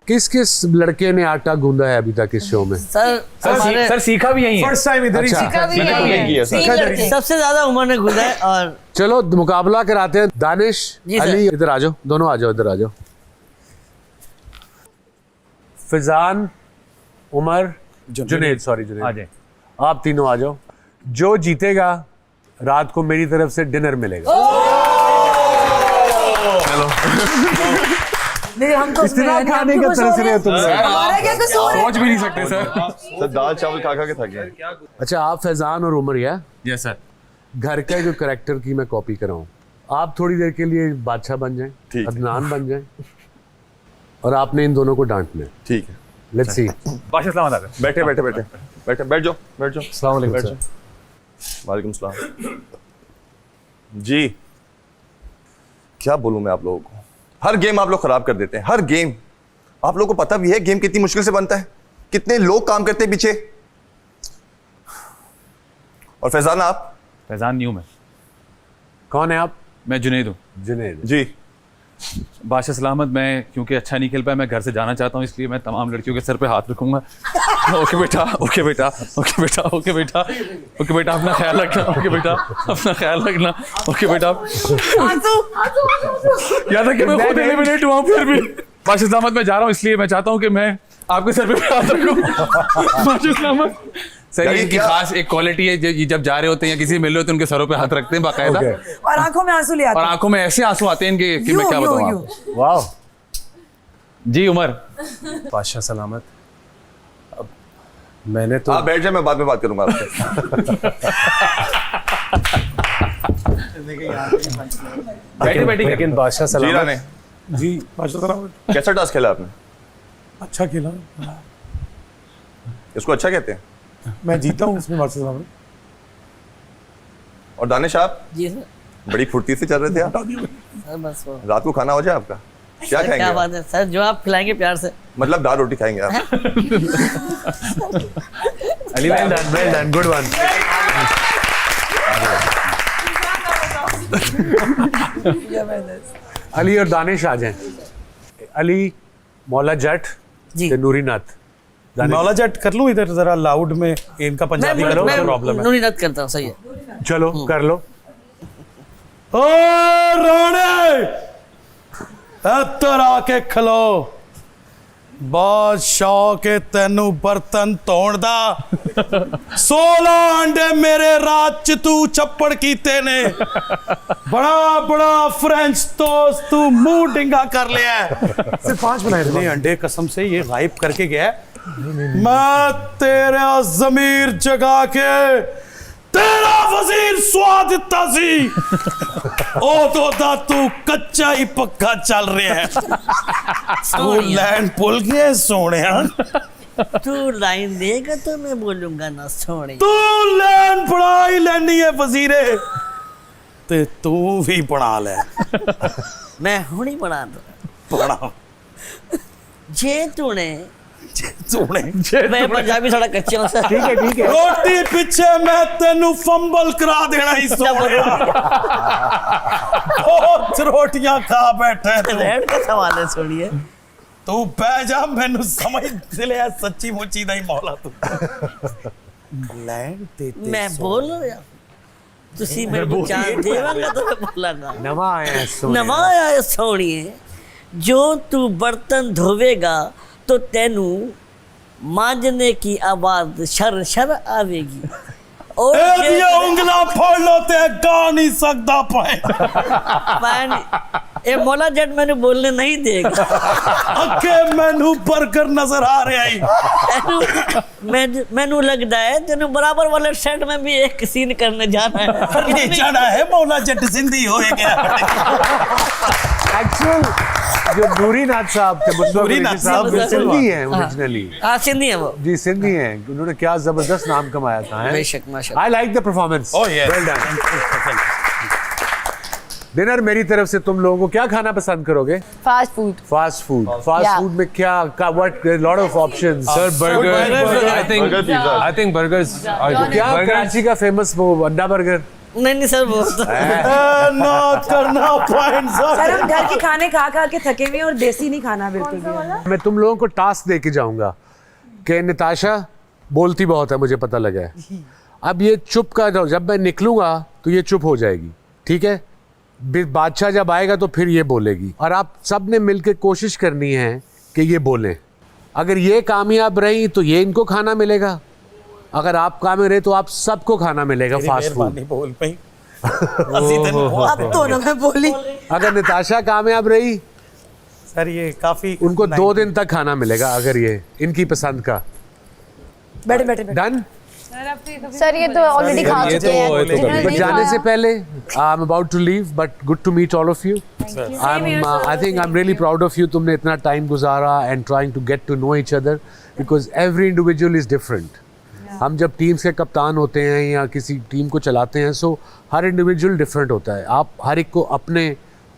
किस किस लड़के ने आटा गूंदा है अभी तक इस शो में? सर सीखा भी यही है। फर्स्ट टाइम इधर ही अच्छा। सीखा। सबसे ज्यादा उम्र ने गुजरा है। और चलो मुकाबला कराते हैं। दानिश, जी सर। अली, इधर आ जाओ, दोनों आ जाओ, इधर आ जाओ। फिजान, उमर, जुनेद, सॉरी आ जुनेद, जाए। आप तीनों आ जाओ। जो जीतेगा रात को मेरी तरफ से डिनर मिलेगा। नहीं, हम तो इतना खाने का तरस रहे हो तुम लोग। हमारा क्या कसूर है? सोच भी नहीं सकते सर। सर दाल चावल खा खा के थक गए। अच्छा, आप फैजान और उमर, या यस सर। घर का जो कैरेक्टर की मैं कॉपी कर रहा हूँ, आप थोड़ी देर के लिए बादशाह बन जाएं, ठीक। अदनान बन जाएं, और आपने इन दोनों को डांटना है। ठीक है, लेट्स सी। बादशाह सलामत आ गए। बैठे बैठे बैठे बैठे, बैठ जाओ बैठ जाओ। अस्सलाम वालेकुम बैठ सर। जाओ। वालेकुम सलाम। जी क्या बोलूं मैं आप लोगों को, हर गेम आप लोग खराब कर देते हैं, हर गेम। आप लोगों को पता भी है गेम कितनी मुश्किल से बनता है, कितने लोग काम करते हैं पीछे। और फैजान आप? फैजान न्यू में। कौन है आप? मैं जुनेद हूँ। जुनेद जी। बादशाह सलामत, मैं क्योंकि अच्छा नहीं खेल पाया, मैं घर से जाना चाहता हूँ, इसलिए मैं तमाम लड़कियों के सर पे हाथ रखूंगा। ओके बेटा, ओके बेटा, ओके बेटा, ओके बेटा, ओके बेटा, अपना ख्याल रखना, ओके बेटा, अपना ख्याल रखना, ओके बेटा। याद है कि मैं खुद एलिमिनेट हुआ हूँ, फिर भी बादशाह सलामत मैं जा रहा हूँ, इसलिए मैं चाहता हूँ कि मैं आपके सर पे हाथ रखूं। बादशाह सलामत सर, यार, ये इनकी क्या? खास एक क्वालिटी है, जब जा रहे होते हैं या किसी से मिल रहे होते हैं, उनके सरों पे हाथ रखते हैं बाकायदा। और आंखों में आंसू ले आते और हैं। आंखों में ऐसे आंसू आते हैं इनके कि मैं क्या बताऊं आपको। वाह। जी उमर। बादशाह सलामत, अब मैंने तो आप बैठ जाए, मैं बाद में बात करूंगा आपसे। बैठे बैठे लेकिन बादशाह जी सलामत राने, जी बादशाह सलामत, कैसा टास्क खेला आपने? अच्छा खेला, इसको अच्छा कहते हैं? मैं जीता हूँ इसमें बादशाह सलामत। और दानिश आप? जी सर। बड़ी फुर्ती से चल रहे थे आप। सर बस वो रात को खाना हो जाए आपका? क्या सर, खाएंगे क्या आप? बात है सर, जो आप खिलाएंगे प्यार से। मतलब दाल रोटी खाएंगे आप? Ali well done, well done, good one. Ali और दानिश आ जाएं। अली, मौला जट, जी। ते नूरी नाथ, मौला जट कर लूं इधर जरा लाउड में, इनका पंजाबी करो, प्रॉब्लम है। नहीं करता हूँ, सही है। चलो कर लो। ओ राणे इधर आके खलो, बहुत शौक है तेनू बर्तन धोण दा। 16 अंडे मेरे रात च तू चप्पड़ कीते ने, बड़ा बड़ा फ्रेंच टोस्ट तू मुंह डिंगा कर लिया है। सिर्फ 5 बनाए थे। नहीं अंडे कसम से ये गायब करके गया है। मैं तेरा जमीर जगा के तेरा वजीर स्वाद दिता सी, ओ तो दा तू कच्चा ही पक्का चल रहा है। तू लैंड भूल गया सोने, तू लाइन देगा तो मैं बोलूंगा ना सोने। तू लैंड पढ़ा ही लेनी है वजीरे, ते तू भी पढ़ा ले। मैं हूं नहीं बना दो पढ़ा जे तूने मैं पंजाबी थोड़ा कच्चे हूं सर। ठीक है रोटी पीछे मैं तेनू फंबल करा देना ही सोने। बहुत रोटियां खा बैठे तू। लैंड का सवाल है, सुनिए तू बह जा, मैनू समझ लिया सच्ची मुच्ची दा ही मौला तू। लैंड देते मैं बोल रहा तुसी मेरे को चांद देवांगा तो मैं बोलांगा। नवा आया है नवा आया है सोनिए, जो तू बर्तन धोवेगा तो तेनू मांजने की आवाज शर शर आवेगी। और ये उंगला फोड़ लो ते गा नहीं सकता पाए। ए मौला जट मैंने बोलने नहीं देगा। अके मैनू बर्गर नजर आ रहा है। मैनू लगता है तेनू बराबर वाले सेट में भी एक सीन करने जाना है। जाना है मौला जट जिंदी होएगा। एक्चुअल जो नूरी नाथ साहब थे, नूरी नाथ साहब सिंधी हैं ओरिजिनली। हाँ सिंधी है वो जी, सिंधी हैं। उन्होंने क्या जबरदस्त नाम कमाया था। बेशक माशाल्लाह। I like the performance. Oh yes, well done. Dinner मेरी तरफ से तुम लोगों को क्या खाना पसंद करोगे? Fast food. फास्ट फूड में क्या what lot of options. Sir burger, I think burgers. क्या कराची का फेमस वो अंडा बर्गर? नहीं सर वो नोट करना पॉइंट सर हम घर के खाने खा खा के थके हुए हैं और देसी नहीं खाना बिल्कुल भी। मैं तुम लोगों को टास्क दे के जाऊंगा कि निताशा बोलती बहुत है, मुझे पता लगा है। अब ये चुप कर जाओ, जब मैं निकलूंगा तो ये चुप हो जाएगी, ठीक है? बादशाह जब आएगा तो फिर ये बोलेगी, और आप सब ने मिलकर कोशिश करनी है कि ये बोलें। अगर ये कामयाब रही तो ये इनको खाना मिलेगा, अगर आप कामयाब रहे तो आप सबको खाना मिलेगा फास्ट फूड। बोल पाई अब तो ना मैं बोली। अगर निताशा कामयाब रही सर ये काफी उनको 2 दिन तक खाना मिलेगा, अगर ये इनकी पसंद का। बैठे बैठे डन। सर ये तो ऑलरेडी खा चुके हैं। बट जाने से पहले I am about to leave, but good to meet all of you. I think I am really proud of you. तुमने इतना टाइम गुजारा and trying to get to know each other, because every individual is different. हम जब teams के कप्तान होते हैं या किसी टीम को चलाते हैं, सो हर इंडिविजुअल डिफरेंट होता है। आप हर एक को अपने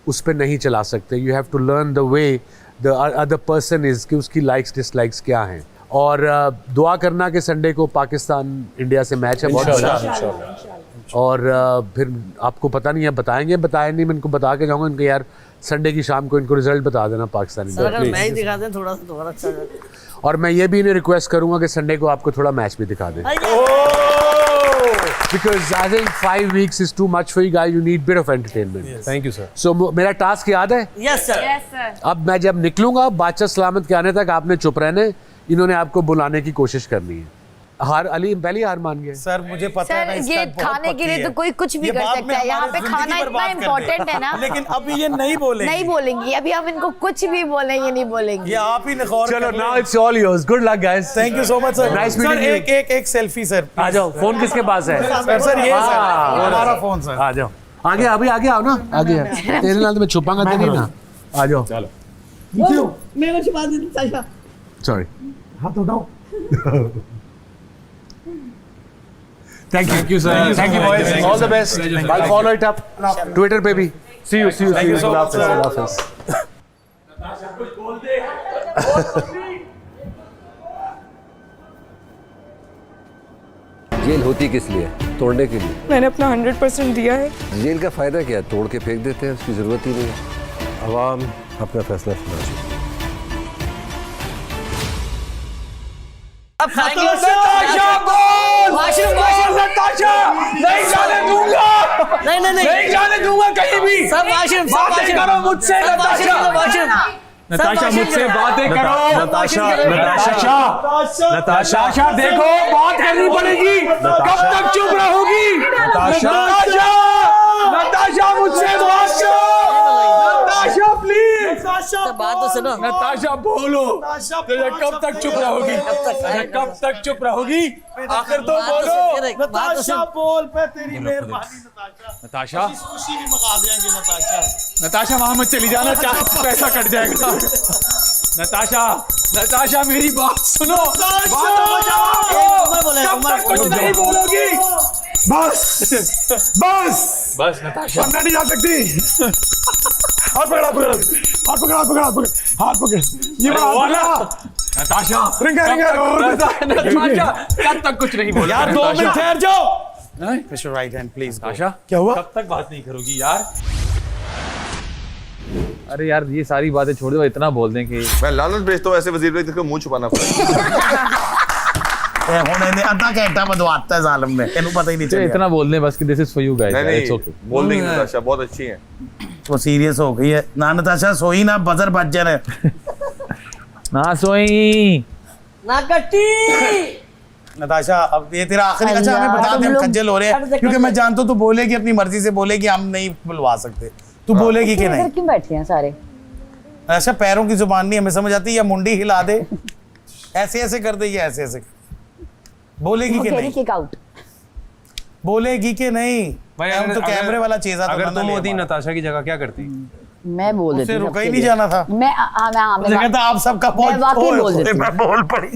उस पर नहीं चला सकते। You have to learn the way the other person is, कि उसकी लाइक्स डिसलाइक्स क्या हैं। और दुआ करना कि संडे को पाकिस्तान इंडिया से मैच है बहुत बड़ा। और फिर आपको पता नहीं है, बताया नहीं, मैं इनको बता के जाऊँगा इनको, यार संडे की शाम को इनको रिजल्ट बता देना पाकिस्तान इंडिया। अगर मैच दिखा दें थोड़ा सा दोबारा अच्छा जाता। और मैं ये भी इन्हें रिक्वेस्ट करूंगा कि संडे को आपको थोड़ा मैच भी दिखा दें, because I think 5 weeks is too much for you guys. You need bit of entertainment. Thank you sir. So मेरा टास्क याद है? Yes sir. अब मैं जब निकलूंगा बादशाह सलामत के आने तक आपने चुप रहने, इन्होंने आपको बुलाने की कोशिश करनी है। हार अली पहले हार मान गए। सर मुझे पता है सर ये खाने के लिए तो कोई कुछ भी कर सकता है। यहाँ पे खाना इतना इम्पोर्टेंट है ना। लेकिन अभी ये नहीं बोलेंगे। नहीं बोलेंगी, अभी हम इनको कुछ भी बोलेंगे नहीं बोलेंगे। ये आप ही नखौर। चलो now it's all yours. Good luck guys. Thank you so much sir. Nice sir meeting you. एक सेल्फी सर। आ जाओ। फोन किसके पास है? सर ये हमारा फोन सर। आ जाओ आगे, अभी आगे आओ ना, आगे आओ। तेरे नाल तो मैं छुपाऊंगा तो नहीं ना। आ जाओ। चलो मैं छुपा दूं। सॉरी। हाथ उठाओ। Thank you, sir. Thank you, boys. All the best. I'll follow it up. Twitter पे भी. See you. Allah Hafiz. Jail होती किस लिए? तोड़ने के लिए। मैंने अपना 100% दिया है। जेल का फायदा क्या है? तोड़ के फेंक देते हैं, उसकी जरूरत ही नहीं है। अवाम अपना फैसला सुना चुकी है। अब खाएंगे नताशा बोल, नताशा नहीं जाने दूंगा, नहीं जाने दूंगा कहीं भी। सब वाशरूम, सब बातें वाशरूम करो मुझसे नताशा, नताशा मुझसे बातें करो। नताशा देखो बात करनी पड़ेगी, कब तक चुप रहोगी? नताशा मुझसे बात करो, नताशा प्लीज, बात तो सुनो। नताशा बोलो, कब तक चुप रहोगी? कब तक चुप रहोगी? आखिर तो बोलो। नताशा बोल पे तेरी मेहरबानी नताशा। खुशी भी मगा देंगे नताशा वहां मत चली जाना, पैसा कट जाएगा। नताशा मेरी बात सुनो, बात कब तक कुछ नहीं बोलोगी? बस नताशा अंदर नहीं जा सकती। हाथ पकड़ा, ये नताशा नताशा कब तक कुछ नहीं बोला यार? 2 मिनट ठहर जाओ। Mister right hand please. Natasha क्या हुआ? कब तक बात नहीं करोगी यार? अरे यार ये सारी बातें छोड़ दो, इतना बोल दें कि मैं लानत भेजता हूँ ऐसे वजीर भाई को मुंह छुपाना पड़ेगा। ਹੁਣ ਇਹਨੇ ਅੱਧਾ ਘੰਟਾ ਬਦਵਾਤਾ ਜ਼ਾਲਮ ਨੇ, ਇਹਨੂੰ ਪਤਾ ਹੀ ਨਹੀਂ ਚੱਲਿਆ। इतना बोल दें बस कि this is for you guys, it's okay. बोल देंगे नताशा बहुत अच्छी है। वो सीरियस हो गई है ना नताशा, सोई ना, बजर बज जा रहे। ना सोई ना कट्टी। नताशा अब ये तेरा आखिरी, अच्छा हमें बता दे, हम खज्जल हो रहे हैं क्योंकि मैं जानता हूँ तू बोलेगी, अपनी मर्जी से बोलेगी, हम नहीं बुलवा सकते। तू बोलेगी कि नहीं? क्यों बैठे हैं सारे? अच्छा पैरों की जुबान नहीं हमें समझ आती, या मुंडी हिला दे, ऐसे ऐसे कर दे, या ऐसे ऐसे बोलेगी कि नहीं? किक आउट बोलेगी कि नहीं? भाई हम तो कैमरे वाला चीज है। अगर तुम होती नताशा की जगह क्या करती? मैं बोल देती उसे रुका ही नहीं जाना था। मैं कहता आप सबका मैं वाकई बोल देती। मैं बोल पड़ी।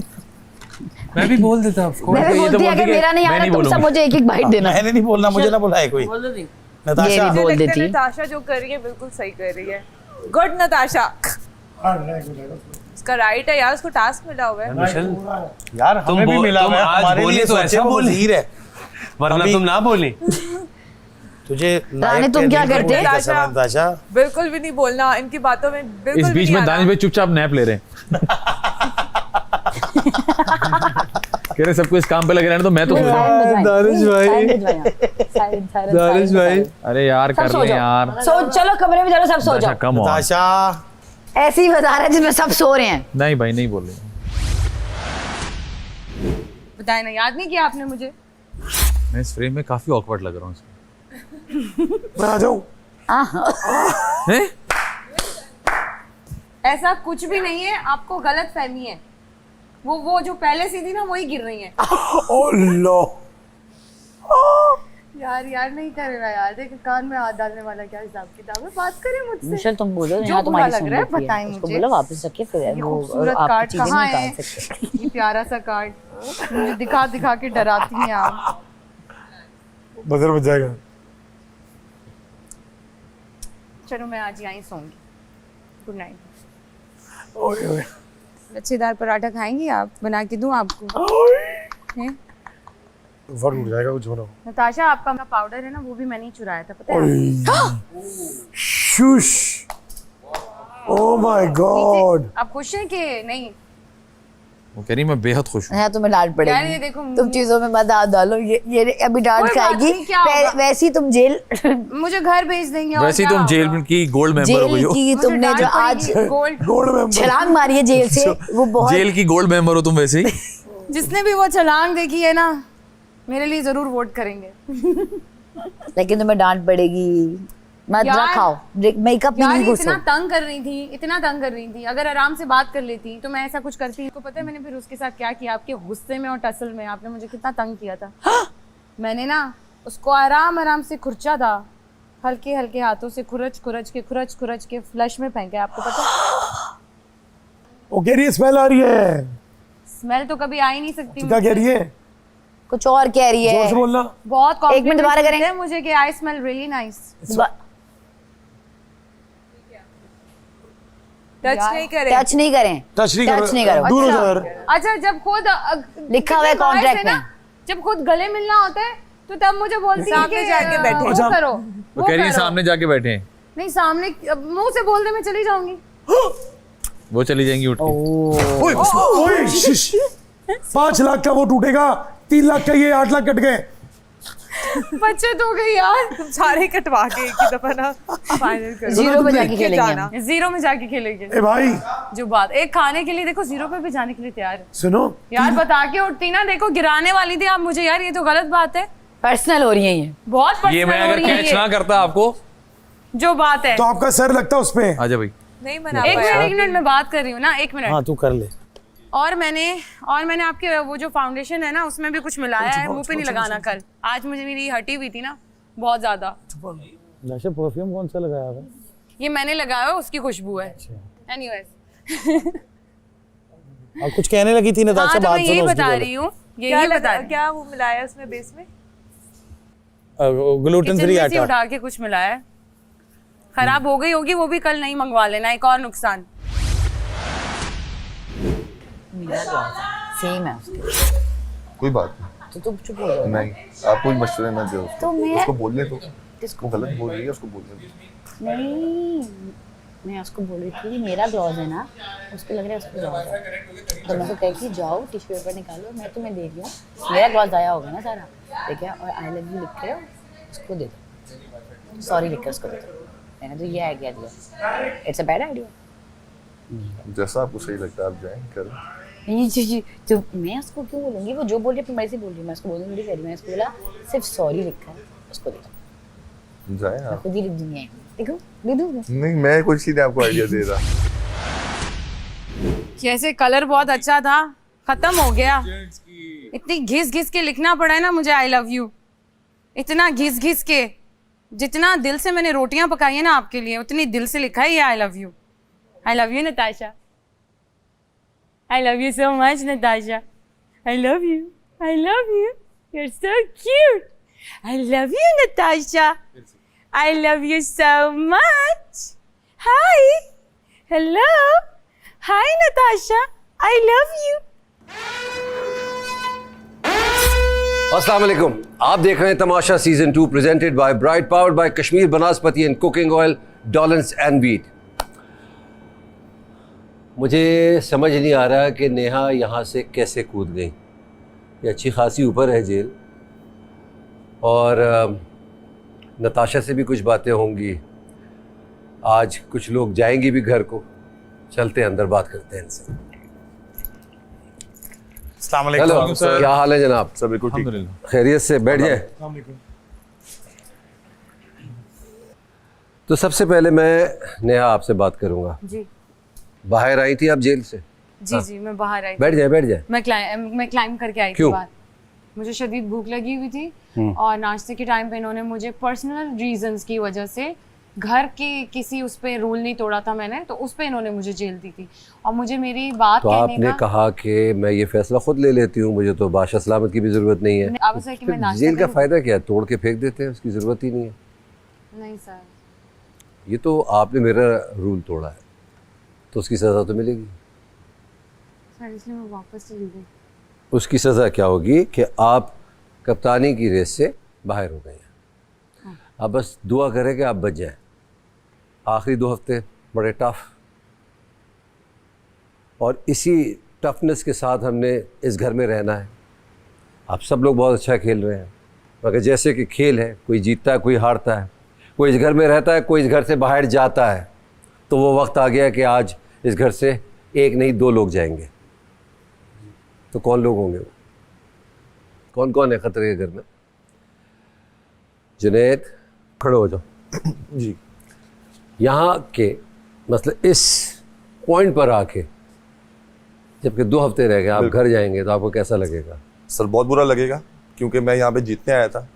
मैं भी बोल देता आपको। मैं बोलती अगर मेरा नहीं आ रहा तुम सब मुझे एक एक बाइट देना। मैंने नहीं बोलना, मुझे ना बुलाए कोई। ये भी बोल देती। नताशा जो कर रही है बिल्कुल सही कर रही है। गुड नताशा, उसका राइट है यार, उसको टास्क मिला हुआ है। यार हमें भी मिला हुआ है, हमारे लिए तो ऐसा बोली है, वरना तुम ना बोली। तुझे रानी तुम क्या करते? नताशा बिल्कुल भी नहीं बोलना इनकी बातों में, बिल्कुल इस बीच भी में नहीं दानिश भाई चुपचाप नैप ले रहे हैं। कह रहे सबको इस काम पे लगे रहने तो मैं तो दानिश भाई अरे यार कर ले यार। सो चलो कमरे में चलो, सब सो जाओ। कम नताशा ऐसी बता रहा है जिसमें सब सो रहे हैं। नहीं भाई नहीं बोल रहे। बताए ना, याद नहीं किया आपने मुझे? मैं इस फ्रेम में काफी ऑकवर्ड लग रहा हूँ। मैं आ जाऊं? ऐसा कुछ भी नहीं है, आपको गलत फहमी है। वो जो पहले सी थी ना वही गिर रही है। ओह लो यार नहीं करेगा यार, देख कान में हाथ डालने वाला क्या हिसाब किताब है? बात करें मुझसे। मिशेल तुम बोलो, जो यहाँ तुम्हारी बुरा लग रहा है सुन बताएं उसको मुझे। बोलो वापस रखिए, फिर ये वो खूबसूरत आप कार्ड चीजें कहाँ निकाल है? सकते हैं। ये प्यारा सा कार्ड मुझे दिखा के डराती हैं आप। बजर बज जाएगा। चलो मैं आज यहीं सोऊंगी। Good night. ओए ओए लच्छेदार पराठा खाएंगी आप? बना के दूं आपको? हैं? फट उठ जाएगा कुछ होना। नताशा आपका पाउडर है ना, वो भी मैंने ही चुराया था, पता है? Shush, oh my God. आप खुश हैं कि नहीं? वो कह रही मैं बेहद खुश हूँ। यहाँ तुम्हें डांट यार ये पड़ेगी, देखो, तुम चीजों में मत हाथ डालो। ये अभी डांट कोई बात खाएगी, नहीं, क्या होगा? वैसे ही तुम जेल मुझे घर भेज देंगे। और वैसे ही क्या तुम जेल होगा? की गोल्ड मेंबर हो गई जेल हो। की तुमने जो आज गोल्ड में छलांग मारी है जेल से, वो बहुत। जेल की गोल्ड मेंबर हो तुम वैसे ही। जिसने भी वो छलांग देखी है ना, मेरे लिए जरूर वोट करेंगे। लेकिन तुम्हें डांट पड़ेगी, मत यार- खाओ, मेकअप में यार नहीं ये घुसो। इतना तंग कर रही थी, इतना तंग कर रही थी। अगर आराम से बात कर लेती तो मैं ऐसा कुछ करती। आपको पता है मैंने फिर उसके साथ क्या किया? आपके गुस्से में और टसल में आपने मुझे कितना तंग किया था। मैंने ना उसको आराम से खुरचा था, हल्के हल्के हाथों से खुरच के फ्लश में फेंका। आपको पता है? वो कह रही है स्मेल आ रही है। स्मेल तो कभी आ ही नहीं सकती। क्या कह रही है? कुछ और कह रही जोर से है। बोलना। बहुत एक मिनट दोबारा करें। है मुझे कि I smell really nice. Touch नहीं करें। टच नहीं करें, टच नहीं करो, करो। दूर हो जाओ यार। अच्छा जब खुद लिखा हुआ है कितने बार कॉन्ट्रैक्ट से ना, में। जब खुद गले मिलना होता है तो तब मुझे बोलती है सामने कि जाके बैठे। वो अच्छा। करो, वो वो कह रही है करो। सामने जाके बैठे हैं। नहीं सामने मुंह से बोल दे, मैं चली जाऊंगी। वो चली जाएंगी उठ के। ओए ओए शिश। 5 लाख का वो टूटेगा, 3 लाख का ये, 8 लाख कट गए। बचत हो गई यार। तुम सारे कटवा के एक ही दफा ना फाइनल कर। जीरो पे जाके खेलेंगे। जीरो में जाके खेलेंगे। ए भाई जो बात एक खाने के लिए देखो जीरो पे भी जाने के लिए तैयार है। सुनो यार बता के उठती ना, देखो गिराने वाली थी आप मुझे यार, ये तो गलत बात है। पर्सनल हो रही है ये, बहुत पर्सनल ये मैं हो अगर रही है कैच ये। ना करता आपको, जो बात है तो आपका सर लगता उस पे। आजा भाई। नहीं मना एक पाया। मिनट मैं बात कर रही हूँ ना, 1 मिनट। हाँ तू कर ले। और मैंने आपके वो जो फाउंडेशन है ना उसमें भी कुछ मिलाया है, मुंह पे नहीं लगाना कल। आज मुझे मेरी हटी हुई थी ना बहुत ज्यादा। परफ्यूम कौन सा लगाया है? ये मैंने लगाया है, उसकी खुशबू है। एनीवेज आप कुछ कहने लगी थी नताशा, हाँ, तो बात मैं सुनो यही उसकी बता पहले। रही हूँ, यही बता रही हूँ। क्या वो मिलाया उसमें बेस में? ग्लूटेन किचन फ्री में से आटा। उठा के कुछ मिलाया है। खराब हो गई होगी, वो भी कल नहीं मंगवा लेना, एक और नुकसान। सेम है उसके। कोई बात नहीं। तो तुम चुप हो जाओ। नहीं, आप कोई मशवरे ना दो तो मैं उसको बोलने दो। किसको? वो गलत बोल रही है, उसको बोलने दो। नहीं, मैं उसको बोल रही थी मेरा ग्लॉज है ना, उसको लग रहा है उसको ग्लॉज है, तो मैं तो कह कि जाओ टिश्यू पेपर निकालो, मैं तुम्हें दे रही हूँ, मेरा ग्लॉज आया होगा ना सारा, ठीक है, और आई लव यू लिख के उसको दे दो, सॉरी लिख कर उसको दे दो। मैंने तो ये आइडिया दिया। It's a bad idea. जैसा आपको सही लगता है आप जाएं करें। नहीं जी, तो मैं उसको क्यों बोलूँगी? वो जो बोल रही है अपनी मर्जी से बोल रही है, मैं उसको बोलने नहीं कह रही। मैं उसको बोला सिर्फ सॉरी लिखा है, उसको दे दो। जाएं आप। खुद ही लिख दूँगी, देखो दे दूँ। नहीं, मैं कुछ ही नहीं आपको आइडिया दे रहा। जैसे कलर बहुत अच्छा था, खत्म हो गया। इतनी घिस घिस के लिखना पड़ा है ना मुझे आई लव यू, इतना घिस घिस के। जितना दिल से मैंने रोटियां पकाई है ना आपके लिए, उतनी दिल से लिखा है ये I love you. I love you Natasha, I love you so much Natasha, I love you, I love you, you are so cute, I love you Natasha, I love you so much. Hi, hello, hi Natasha, I love you. अस्सलाम वालेकुम, आप देख रहे हैं Tamasha season 2 presented by Bright, powered by Kashmir Banaspati and cooking oil, Dawlance and Veet. मुझे समझ नहीं आ रहा कि नेहा यहाँ से कैसे कूद गई। ये अच्छी खासी ऊपर है जेल, और नताशा से भी कुछ बातें होंगी। आज कुछ लोग जाएंगे भी घर को। चलते हैं अंदर, बात करते हैं इनसे। हेलो, क्या हाल है जनाब? सब बिल्कुल ठीक, खैरियत से? बैठ जाए। तो सबसे पहले मैं नेहा आपसे बात करूंगा। जी बाहर आई थी आप जेल से? जी जी, मैं बाहर आई थी। बैठ जाए, बैठ जाए। मैं क्लाइम करके आई थी क्यों? बाहर। मुझे शदीद भूख लगी हुई थी और नाश्ते के टाइम पे इन्होंने मुझे पर्सनल रीजंस की वजह से, घर के किसी उस पे रूल नहीं तोड़ा था मैंने, तो उस पे इन्होंने मुझे जेल दी थी। और मुझे मेरी बात तो कहने आपने का कहा कि मैं ये फैसला खुद ले लेती हूँ, मुझे तो बादशाह सलामत की भी जरूरत नहीं है। आप उसे कि मैं नाश्ता जेल का करूं? फायदा क्या है? तोड़ के फेंक देते हैं, उसकी जरूरत ही नहीं है। नहीं सर, ये तो आपने मेरा रूल तोड़ा है, तो उसकी सजा तो मिलेगी। सर इसलिए मैं वापस चली गई। उसकी सजा क्या होगी कि आप कप्तानी की रेस से बाहर हो गए हैं। अब बस दुआ करें कि आप बच जाएं। आखिरी 2 हफ्ते बड़े टफ, और इसी टफनेस के साथ हमने इस घर में रहना है। आप सब लोग बहुत अच्छा खेल रहे हैं, मगर जैसे कि खेल है, कोई जीतता है, कोई हारता है, कोई इस घर में रहता है, कोई इस घर से बाहर जाता है। तो वो वक्त आ गया कि आज इस घर से एक नहीं 2 लोग जाएंगे। तो कौन लोग होंगे वो? कौन कौन है खतरे के घर में? जुनैद, खड़े हो जाओ। जी। यहाँ के मतलब इस पॉइंट पर आके जबकि 2 हफ्ते रह गए, आप घर जाएंगे तो आपको कैसा लगेगा? सर बहुत बुरा लगेगा, क्योंकि मैं यहाँ पे जीतने आया था,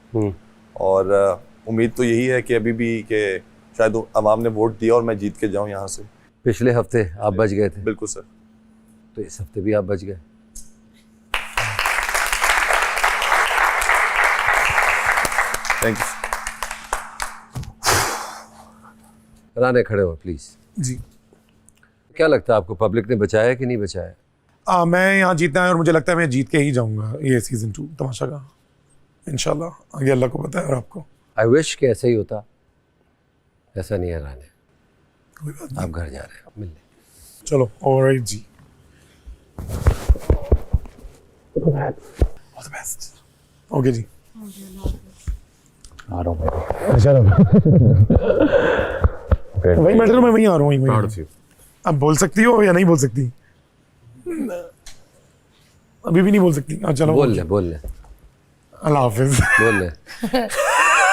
और उम्मीद तो यही है कि अभी भी कि शायद अवाम ने वोट दिया और मैं जीत के जाऊँ यहाँ से। पिछले हफ्ते आप बच गए थे। बिल्कुल सर। तो इस हफ्ते भी आप बच गए। Thank you. राने, खड़े हो प्लीज। जी। क्या लगता है आपको, पब्लिक ने बचाया कि नहीं बचाया? मैं यहाँ जीतना है और मुझे लगता है मैं जीत के ही जाऊंगा ये सीजन 2 तमाशा का, इंशाल्लाह। आगे अल्लाह को पता है और आपको। आई विश कि ऐसा ही होता। ऐसा नहीं है राने, कोई बात नहीं। आप घर जा रहे हैं मिलने। चलो ऑलराइट जी। All the best. ओके जी, आ रहा हूँ अच्छा वही मैटर, मैं वहीं आ रहा हूँ। वहीं अब बोल सकती हो या नहीं बोल सकती? अभी भी नहीं बोल सकती? चलो बोल ले अल्लाह हाफिज। बोल ले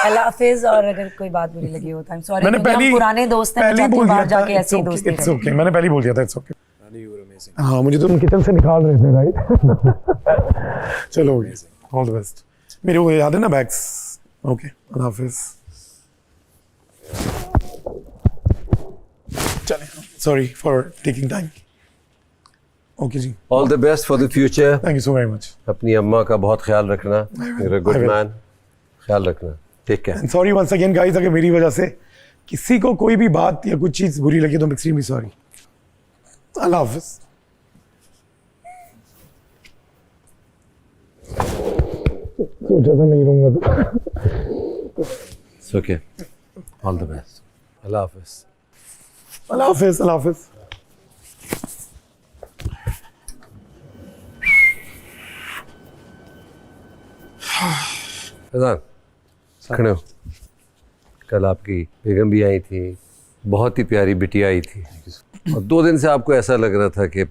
अल्लाह हाफिज। और अगर कोई बात बुरी लगी हो तो आई एम सॉरी, मैंने पहले पुराने दोस्त हैं, पहले मैं बोल बाहर दिया जाके था, ऐसी दोस्ती इट्स करें। ओके, मैंने पहले बोल दिया था इट्स ओके। हाँ, मुझे तुम किचन से निकाल रहे थे राइट। चलो ऑल द बेस्ट। मेरे को याद है ना बैग्स। ओके, अल्लाह हाफिज। चले, sorry for taking time. Okay जी, all the best for the future. Thank you so very much. अपनी अम्मा का बहुत ख्याल रखना, you're a good man, ख्याल रखना, take care. Sorry once again guys, अगर मेरी वजह से किसी को कोई भी बात या कुछ चीज बुरी लगी तो मैं एक्सट्रीमली सॉरी। अल्लाह हाफिज। सोचा था नहीं रहूंगा तो। It's okay. All the best. अल्लाह हाफिज। अल्लाह हाफिज। अल्लाह हाफिज। फैजान, खड़े हो। कल आपकी बेगम भी आई थी, बहुत ही प्यारी बिटिया आई थी, और 2 दिन से आपको ऐसा लग रहा था कि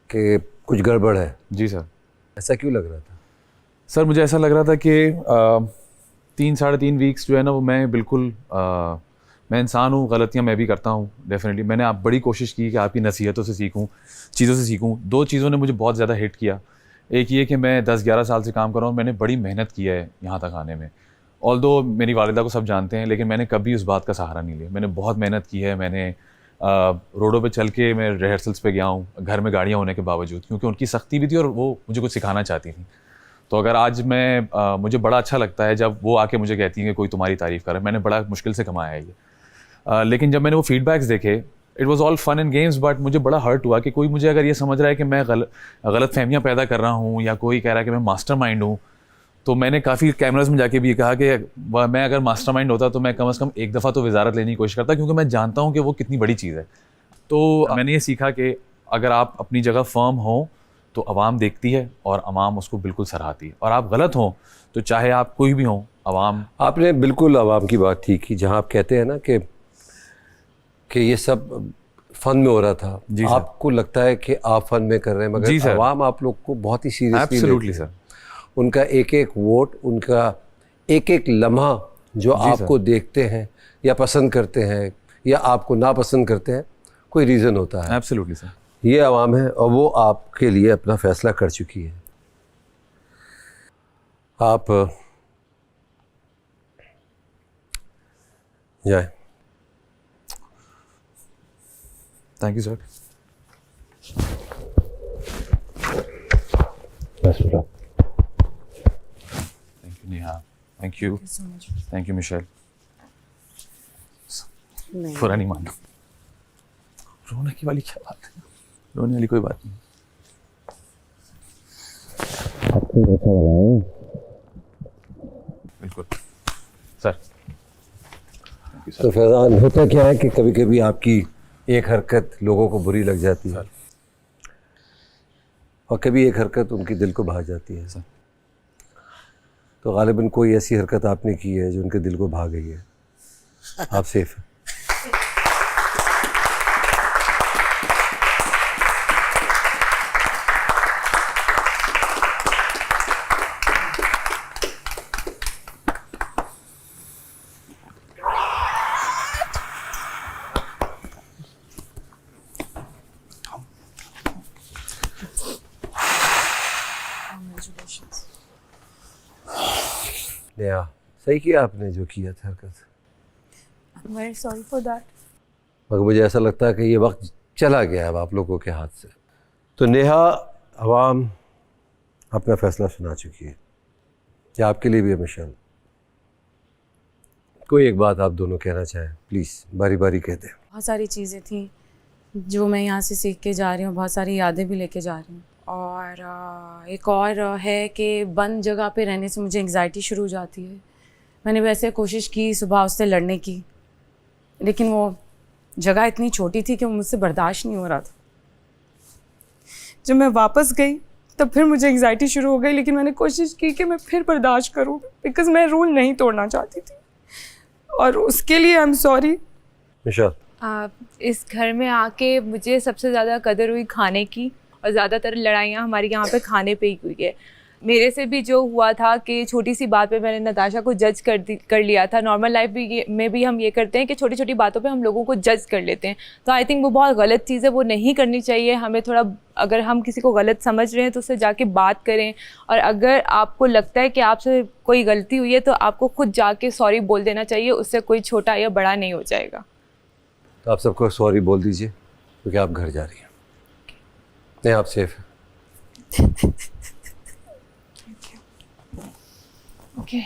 कुछ गड़बड़ है। जी सर। ऐसा क्यों लग रहा था? सर मुझे ऐसा लग रहा था कि 3-3.5 वीक्स जो है ना, वो मैं बिल्कुल मैं इंसान हूँ, गलतियाँ मैं भी करता हूँ डेफिनेटली। मैंने आप बड़ी कोशिश की कि आपकी नसीहतों से सीखूँ, चीज़ों से सीखूँ। 2 चीज़ों ने मुझे बहुत ज़्यादा हिट किया। एक ये कि मैं 10-11 साल से काम कर रहा हूँ, मैंने बड़ी मेहनत की है यहाँ तक आने में। ऑल्दो मेरी वालिदा को सब जानते हैं, लेकिन मैंने कभी उस बात का सहारा नहीं लिया। मैंने बहुत मेहनत की है। मैंने रोडों पे चल के मैं रिहर्सल्स पे गया हूँ, घर में गाड़ियाँ होने के बावजूद, क्योंकि उनकी सख्ती भी थी और वो मुझे कुछ सिखाना चाहती थी। तो अगर आज मैं मुझे बड़ा अच्छा लगता है जब वो आके मुझे कहती हैं कि कोई तुम्हारी तारीफ़ करे। मैंने बड़ा मुश्किल से कमाया है ये। लेकिन जब मैंने वो फीडबैक्स देखे, it was all fun and games, but मुझे बड़ा हर्ट हुआ कि कोई मुझे अगर ये समझ रहा है कि मैं गलत फहमियाँ पैदा कर रहा हूँ, या कोई कह रहा है कि मैं मास्टरमाइंड हूँ। तो मैंने काफ़ी कैमराज में जाके भी कहा कि मैं अगर मास्टरमाइंड होता तो मैं कम से कम एक दफ़ा तो वजारत लेने की कोशिश करता, क्योंकि मैं जानता हूँ कि वो कितनी बड़ी चीज़ है। तो मैंने ये सीखा कि अगर आप अपनी जगह फर्म हो तो अवाम देखती है और अवाम उसको बिल्कुल सराहती है, और आप गलत हों तो चाहे आप कोई भी हों, अवाम। आपने बिल्कुल अवाम की बात ठीक की, जहाँ आप कहते हैं ना कि ये सब फन में हो रहा था। जी आपको लगता है कि आप फन में कर रहे हैं, मगर अवाम आप लोग को बहुत ही सीरियसली एब्सोल्युटली सर। उनका एक एक वोट, उनका एक एक लम्हा जो आपको देखते हैं या पसंद करते हैं या आपको नापसंद करते हैं, कोई रीज़न होता है। Absolutely sir. ये अवाम है और वो आपके लिए अपना फैसला कर चुकी है। आप जाए। Thank you sir. Thank you Neha, thank you, thank you Michelle. बुरा नहीं मानना, रोने की वाली क्या बात है, रोने वाली कोई बात नहीं। बिल्कुल सर। तो फैजान, होता क्या है कि कभी कभी आपकी एक हरकत लोगों को बुरी लग जाती है, और कभी एक हरकत उनके दिल को भा जाती है। तो गालिबन कोई ऐसी हरकत आपने की है जो उनके दिल को भा गई है। आप सेफ हैं। नेहा, सही किया आपने जो किया था हरकत। I'm very sorry for that. मगर मुझे ऐसा लगता है कि ये वक्त चला गया अब आप लोगों के हाथ से। तो नेहा, अवाम अपना फैसला सुना चुकी है, या आपके लिए भी है मिशेल? कोई एक बात आप दोनों कहना चाहें, प्लीज़ बारी बारी कह दें। बहुत सारी चीज़ें थी जो मैं यहाँ से सीख के जा रही हूँ, बहुत सारी यादें भी लेके जा रही हूँ। और एक और है कि बंद जगह पे रहने से मुझे एंग्जाइटी शुरू हो जाती है। मैंने वैसे कोशिश की सुबह उससे लड़ने की, लेकिन वो जगह इतनी छोटी थी कि वो मुझसे बर्दाश्त नहीं हो रहा था। जब मैं वापस गई तब फिर मुझे एंग्जाइटी शुरू हो गई, लेकिन मैंने कोशिश की कि मैं फिर बर्दाश्त करूँ, बिकॉज मैं रूल नहीं तोड़ना चाहती थी, और उसके लिए आई एम सॉरी। इस घर में आके मुझे सबसे ज़्यादा कदर हुई खाने की, और ज़्यादातर लड़ाइयाँ हमारी यहाँ पे खाने पे ही हुई है। मेरे से भी जो हुआ था कि छोटी सी बात पे मैंने नताशा को जज कर लिया था। नॉर्मल लाइफ में भी हम ये करते हैं कि छोटी छोटी बातों पे हम लोगों को जज कर लेते हैं, तो आई थिंक वो बहुत गलत चीज़ है, वो नहीं करनी चाहिए। हमें थोड़ा, अगर हम किसी को गलत समझ रहे हैं तो उससे जाके बात करें, और अगर आपको लगता है कि आपसे कोई गलती हुई है तो आपको खुद जाके सॉरी बोल देना चाहिए, उससे कोई छोटा या बड़ा नहीं हो जाएगा। तो आप सबको सॉरी बोल दीजिए क्योंकि आप घर जा रही हैं। नहीं, आप सेफ हैं। ओके,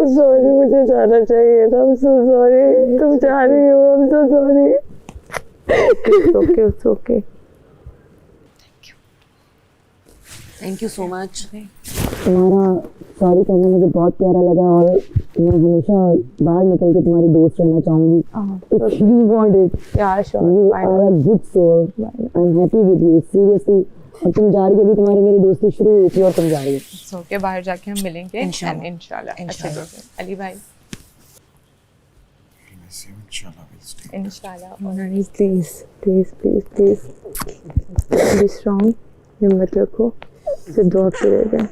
सॉरी, मुझे जाना चाहिए था। I'm so sorry, तुम जा रही हो, I'm so sorry. It's okay. Thank you so much. तुम्हारा सॉरी कहना मुझे बहुत प्यारा लगा, और मैं हमेशा बाहर निकल के तुम्हारी दोस्त रहना चाहूँगी। If you want it, you are a good soul. I'm happy with you, seriously. और तुम जा रही हो, अभी तुम्हारी मेरी दोस्ती शुरू हुई थी और तुम जा रही हो। ओके, बाहर जाके हम मिलेंगे इंशाल्लाह। इंशाल्लाह। अच्छे से अली भाई, इंशाल्लाह। प्लीज बी स्ट्रांग, हिम्मत रखो, सिर्फ दुआ करते रह जाए।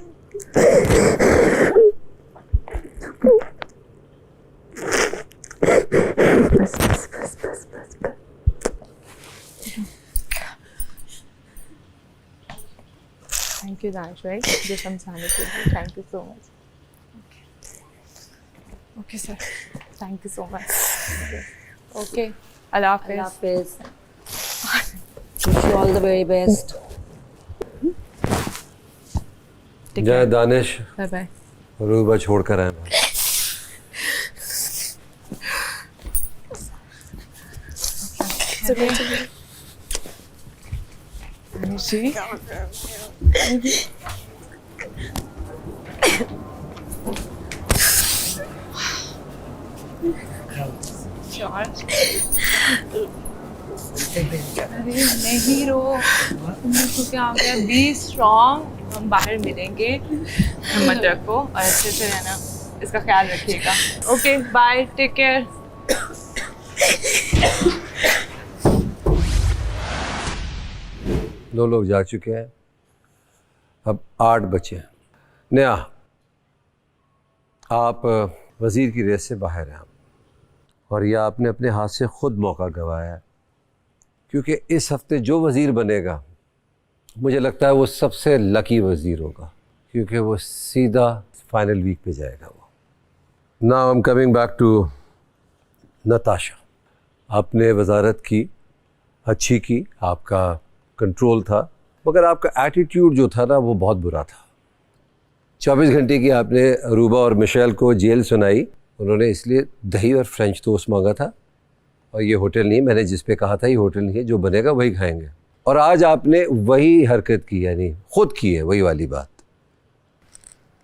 बस बस बस बस बस बस। थैंक यू दानिश भाई, जो समझाने के लिए, thank you so much. Okay sir, thank you so much. Okay, अल्लाह हाफिज़। Wish you all the very best. जय दानिश, बाय बाय। रूबा छोड़ कर आए। जी, अरे नहीं रो, तुमको क्या हो गया? बी स्ट्रॉन्ग, हम बाहर मिलेंगे, हिम्मत रखो और अच्छे से रहना, इसका ख्याल रखिएगा। Okay, bye, take care. दो लोग जा चुके हैं, अब 8 बचे हैं। नया, आप वज़ीर की रेस से बाहर हैं, और यह आपने अपने हाथ से खुद मौका गंवाया है, क्योंकि इस हफ्ते जो वज़ीर बनेगा मुझे लगता है वो सबसे लकी वज़ीर होगा, क्योंकि वो सीधा फाइनल वीक पे जाएगा। वो now I am coming back to Natasha. आपने वजारत की, अच्छी की, आपका कंट्रोल था, मगर आपका एटीट्यूड जो था ना वो बहुत बुरा था। 24 घंटे की आपने रूबा और मिशेल को जेल सुनाई, उन्होंने इसलिए दही और फ्रेंच टोस्ट मांगा था, और ये होटल नहीं, मैंने जिस पे कहा था ये होटल नहीं है, जो बनेगा वही खाएंगे। और आज आपने वही हरकत की, यानी खुद की है वही वाली बात।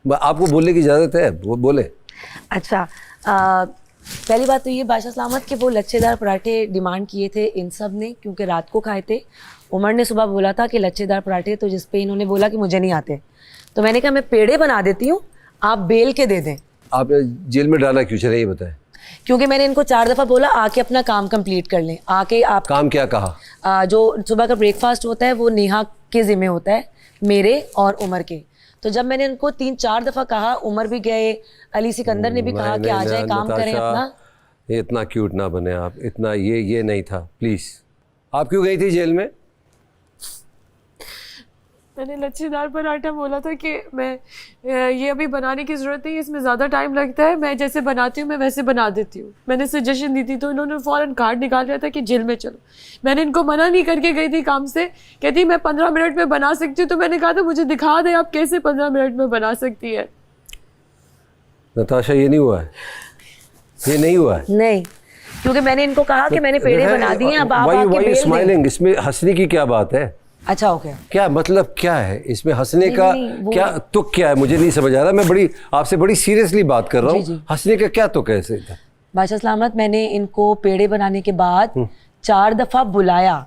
आपको बोलने की इजाज़त है, वो बोले। अच्छा, पहली बात तो ये बादशाह सलामत के वो लच्छेदार पराठे डिमांड किए थे इन सब ने, क्योंकि रात को खाए थे। उमर ने सुबह बोला था कि लच्छेदार पराठे, तो जिस पे इन्होंने बोला कि मुझे नहीं आते, तो मैंने कहा मैं पेड़े बना देती हूँ, आप बेल के दे दें। आपने जेल में डाला क्यों, चलिए ये बताएं। क्योंकि मैंने इनको 4 दफ़ा बोला आके अपना काम कंप्लीट कर लें, आके आप काम क्या कहा? जो सुबह का ब्रेकफास्ट होता है वो नेहा के ज़िम्मे होता है, मेरे और उमर के। तो जब मैंने इनको 3-4 दफ़ा कहा, उमर भी गए, अली सिकंदर ने भी कहा कि आ जाए काम करें अपना। ये इतना क्यूट ना बने आप, इतना ये नहीं था, प्लीज़। आप क्यों गई थी जेल में? मैंने लच्छेदार पराठा बोला था कि मैं ये अभी बनाने की ज़रूरत नहीं है, इसमें ज़्यादा टाइम लगता है, मैं जैसे बनाती हूँ मैं वैसे बना देती हूँ। मैंने सजेशन दी थी तो इन्होंने फ़ौरन कार्ड निकाल लिया था कि जेल में चलो। मैंने इनको मना नहीं करके गई थी काम से, कहती मैं 15 मिनट में बना सकती हूँ, तो मैंने कहा था मुझे दिखा दे आप कैसे 15 मिनट में बना सकती है। नताशा, ये नहीं हुआ है, ये नहीं हुआ है। नहीं, क्योंकि मैंने इनको कहा कि मैंने पेड़े बना दिए, अब आप आके बेल दें। स्माइलिंग, इसमें हंसने की क्या बात है? अच्छा, ओके। क्या मतलब, क्या है इसमें हंसने का? क्या तुक क्या है, मुझे नहीं समझ आ रहा। मैं बड़ी आपसे बड़ी सीरियसली बात कर रहा हूँ, हंसने का क्या तुक है इसे? बादशाह सलामत, मैंने इनको पेड़े बनाने के बाद 4 दफा बुलाया।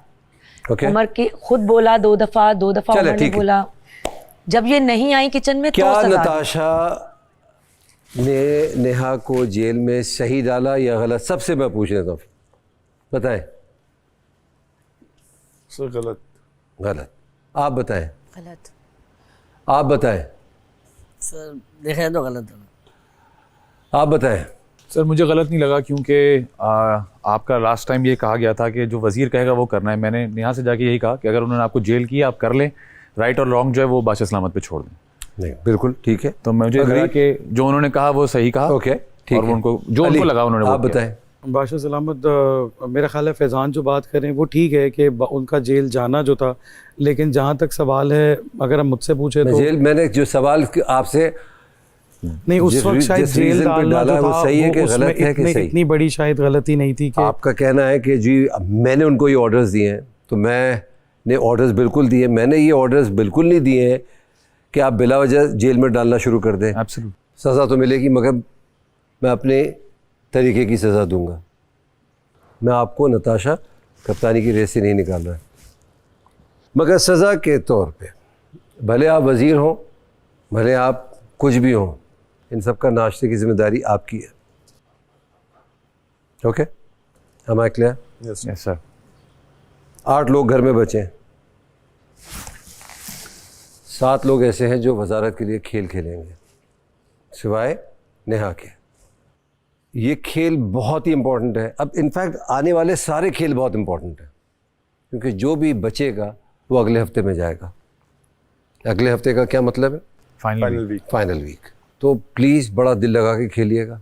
ओके। उमर के खुद बोला 2 दफा, 2 दफा चलो, उमर ने ठीक है। बोला। जब ये नहीं आई किचन में क्या तो सजा दी। नताशा ने नेहा को जेल में सही डाला या गलत? सबसे मैं पूछ लेता हूँ, बताएं। सर गलत। गलत। आप बताएं। गलत। आप बताएं। सर देखा तो गलत है। आप बताएं। सर मुझे गलत नहीं लगा क्योंकि आपका लास्ट टाइम ये कहा गया था कि जो वज़ीर कहेगा वो करना है। मैंने नेहा से जाके यही कहा कि अगर उन्होंने आपको जेल किया आप कर लें, राइट और रॉन्ग जो है वो बादशाह सलामत पे छोड़ दें। नहीं बिल्कुल ठीक है। तो मुझे लगा कि जो उन्होंने कहा वो सही कहा। ओके ठीक और है। उनको जो उनको लगा उन्होंने आप वो किया। बताएं। बादशाह सलामत मेरा ख्याल है फैज़ान जो बात करें वो ठीक है कि उनका जेल जाना जो था, लेकिन जहाँ तक सवाल है अगर हम मुझसे पूछे तो जेल मैंने जो सवाल आपसे नहीं उस वक्त शायद जेल डालना जो वो था सही है कि वो उसमें गलत है कि सही? इतनी बड़ी शायद गलती नहीं थी कि आपका कहना है कि जी मैंने उनको ये ऑर्डर्स दिए हैं, तो मैंने ऑर्डर्स बिल्कुल दिए। मैंने ये ऑर्डर्स बिल्कुल नहीं दिए हैं कि आप बिला वजह जेल में डालना शुरू कर दें। एब्सोल्यूट। सज़ा तो मिलेगी मगर मैं अपने तरीके की सज़ा दूंगा। मैं आपको नताशा कप्तानी की रेस से नहीं निकाल रहा, मगर सज़ा के तौर पे भले आप वज़ीर हों, भले आप कुछ भी हों, इन सब का नाश्ते की जिम्मेदारी आपकी है। Okay, am I clear? Yes sir. 8 लोग घर में बचे, 7 लोग ऐसे हैं जो वजारत के लिए खेल खेलेंगे सिवाय नेहा के। ये खेल बहुत ही इम्पोर्टेंट है। अब इनफैक्ट आने वाले सारे खेल बहुत इम्पोर्टेंट है, क्योंकि जो भी बचेगा वो अगले हफ्ते में जाएगा। अगले हफ्ते का क्या मतलब है? Final week. तो प्लीज़ बड़ा दिल लगा के खेलिएगा।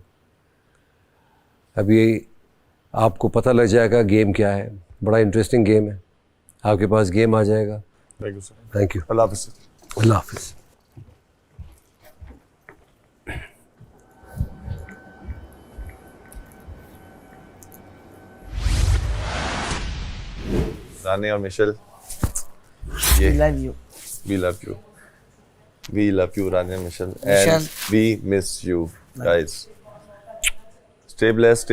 अभी आपको पता लग जाएगा गेम क्या है। बड़ा इंटरेस्टिंग गेम है, आपके पास गेम आ जाएगा। Thank you sir. Thank you. अल्लाह हाफ़िज़। अल्लाह हाफ़िज़। रानी और मिशेल, ये we love you रानी और Michel, and we miss you guys. stay blessed,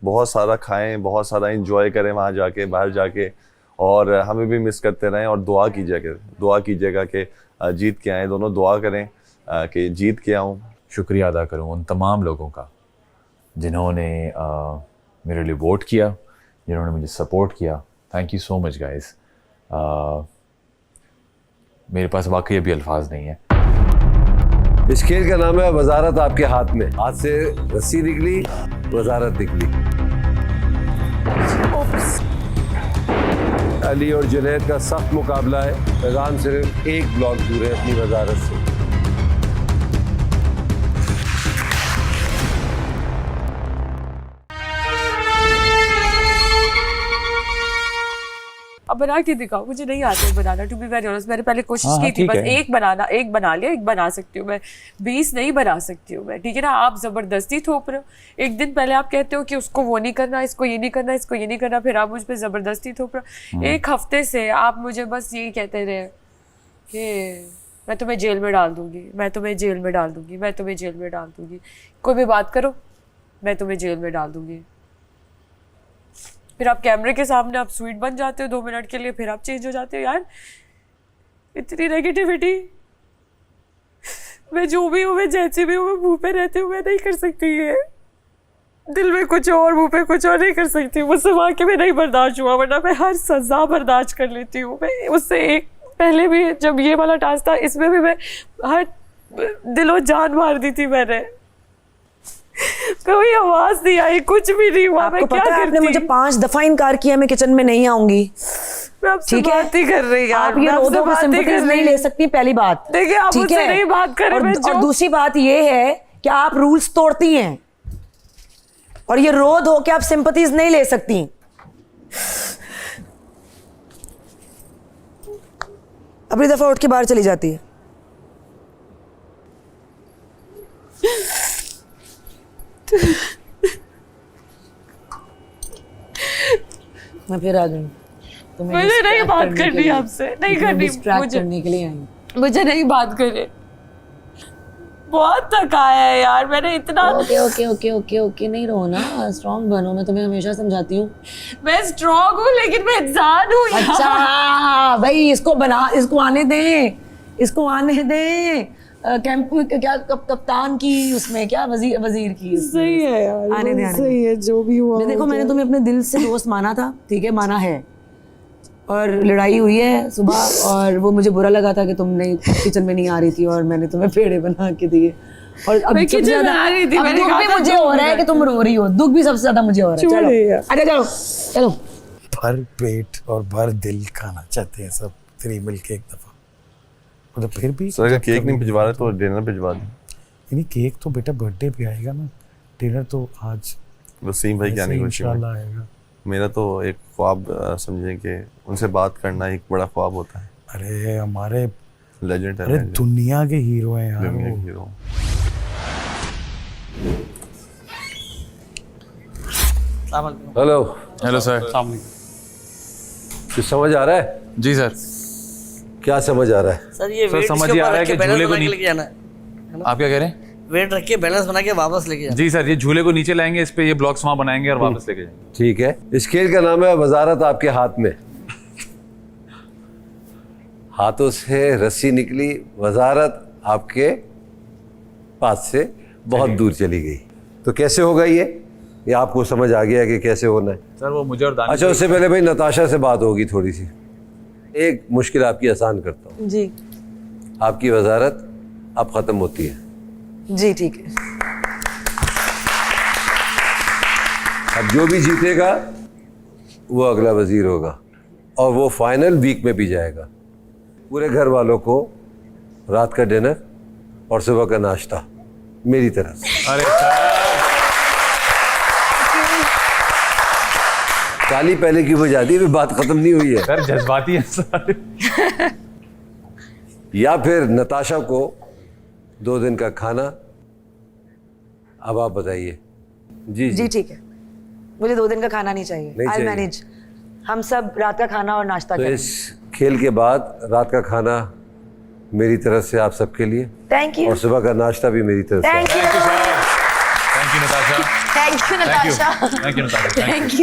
बहुत सारा खाएं, बहुत सारा enjoy करें वहाँ जाके, बाहर जाके, और हमें भी मिस करते रहें। और दुआ कीजिएगा कि जीत के आएँ। दोनों दुआ करें कि जीत के आऊँ। शुक्रिया अदा करूँ उन तमाम लोगों का जिन्होंने मेरे लिए वोट किया, जिन्होंने मुझे सपोर्ट किया। Thank you so much guys. मेरे पास वाकई अभी अल्फाज नहीं है। इस खेल का नाम है वजारत आपके हाथ में। हाथ से रस्सी निकली, वजारत निकली। अली और जुनैद का सख्त मुकाबला है। फैज़ान सिर्फ 1 ब्लॉक दूर है अपनी वजारत से। अब बना के दिखाओ, मुझे नहीं आता है बनाना, टू बी वेरी ऑनेस्ट। मैंने पहले कोशिश की थी, ठीक बस है। एक बना लिया, एक बना सकती हूँ मैं, 20 नहीं बना सकती हूँ मैं, ठीक है ना। आप जबरदस्ती थोप रहे हो। एक दिन पहले आप कहते हो कि उसको वो नहीं करना, इसको ये नहीं करना, इसको ये नहीं करना, फिर आप मुझ पर जबरदस्ती थोप रहे हो। 1 हफ्ते से आप मुझे बस यही कहते रहे कि मैं तुम्हें जेल में डाल दूंगी, मैं तुम्हें जेल में डाल दूंगी, मैं तुम्हें जेल में डाल दूंगी। कोई भी बात करो, मैं तुम्हें जेल में डाल दूंगी। फिर आप कैमरे के सामने आप स्वीट बन जाते हो 2 मिनट के लिए, फिर आप चेंज हो जाते हो। यार इतनी नेगेटिविटी, मैं जो भी हूँ, मैं जैसी भी हूँ, मैं मुंह पे रहती हूँ, मैं नहीं कर सकती ये। दिल में कुछ और, मुंह पे कुछ और नहीं कर सकती हूँ। मुझसे वाकई में नहीं बर्दाश्त हुआ, वरना मैं हर सजा बर्दाश्त कर लेती हूँ। मैं उससे एक पहले भी जब ये वाला टास्क था, इसमें भी मैं हर दिलो जान मार दी थी मैंने। कोई आवाज नहीं आई, कुछ भी नहीं हुआ। आपको पता है आपने मुझे 5 दफा इनकार किया मैं किचन में नहीं आऊंगी। मैं आपसे बात ही कर रही यार। आप ये रोदों को सिंपैथीज नहीं ले सकती, पहली बात। देखिए आप मुझसे नहीं बात करें। और दूसरी बात ये है कि आप रूल्स तोड़ती हैं, और ये रोद हो के आप सिंपैथीज नहीं ले सकती। अपनी दफा उठ के बाहर चली जाती है। मैं फिर आ जाऊंगी। मुझे नहीं बात करनी आपसे, नहीं करनी। डिस्ट्रैक्ट करने के लिए आई। मुझे नहीं बात करे, बहुत थकाया है यार मैंने इतना। Okay okay okay okay okay नहीं रो ना, स्ट्रॉन्ग बनो, मैं तुम्हें हमेशा समझाती हूँ। मैं स्ट्रॉन्ग हूँ लेकिन मैं इंसान हूँ। अच्छा भाई इसको बना, इसको आने दें, इसको आने दें। कैंप क्या कप्तान की उसमें क्या वजीर की सही है यार, आने दे सही है जो भी हुआ। देखो मैंने तुम्हें अपने दिल से दोस्त माना था, ठीक है, माना है, और लड़ाई हुई है सुबह और वो मुझे बुरा लगा था कि तुमने किचन में नहीं आ रही थी और मैंने तुम्हें पेड़े बना के दिए। और अब सबसे ज्यादा अब दुख भी मुझे हो रहा है कि तुम रो रही हो, दुख भी सबसे ज्यादा मुझे हो रहा है। चलो चलो चलो। भर पेट और भर दिल खाना चाहते हैं सब थ्री मिलके एक दफा, मतलब फिर भी सर अगर केक नहीं भिजवा रहे तो डिनर भिजवा दें। नहीं केक तो बेटा बर्थडे पे आएगा ना, डिनर तो आज वसीम भाई क्या नहीं इंशाल्लाह आएगा। मेरा तो एक ख्वाब समझे कि उनसे बात करना एक बड़ा ख्वाब होता है। अरे हमारे लेजेंड है, अरे दुनिया के हीरो हैं यार, दुनिया के हीरो। Hello hello sir. कुछ समझ आ रहा है? जी सर। क्या समझ आ रहा है? सर ये सर समझ ही आ रहा है कि झूले को लेके जाना है। आप क्या कह रहे हैं? वेट रख के बैलेंस बना के वापस लेके जाना। जी सर, ये झूले को नीचे लाएंगे, इस पे ये ब्लॉक्स वहां बनाएंगे और वापस लेके जाएंगे। ठीक है, इस खेल का नाम है वजारत आपके हाथ में। हाथों से रस्सी निकली, वजारत आपके पास से बहुत दूर चली गई। तो कैसे होगा ये आपको समझ आ गया कि कैसे होना है? सर वो मुझे और दानिश। अच्छा उससे पहले भाई नताशा से बात होगी थोड़ी सी। एक मुश्किल आपकी आसान करता हूँ। जी आपकी वजारत अब खत्म होती है। जी ठीक है। अब जो भी जीतेगा वो अगला वजीर होगा और वो फाइनल वीक में भी जाएगा। पूरे घर वालों को रात का डिनर और सुबह का नाश्ता मेरी तरफ से। अरे ताली पहले की बजा दी, अभी बात खत्म नहीं हुई है। सर जज्बाती है सर। या फिर नताशा को 2 दिन का खाना। अब आप बताइए। जी जी ठीक है, मुझे 2 दिन का खाना नहीं चाहिए, नहीं I'll चाहिए। manage। हम सब रात का खाना और नाश्ता तो करें। इस खेल के बाद रात का खाना मेरी तरफ से आप सबके लिए, थैंक यू। और सुबह का नाश्ता भी मेरी तरफ से। Thank you thank you Natasha. Thank you Natasha. Thank you Natasha. Thank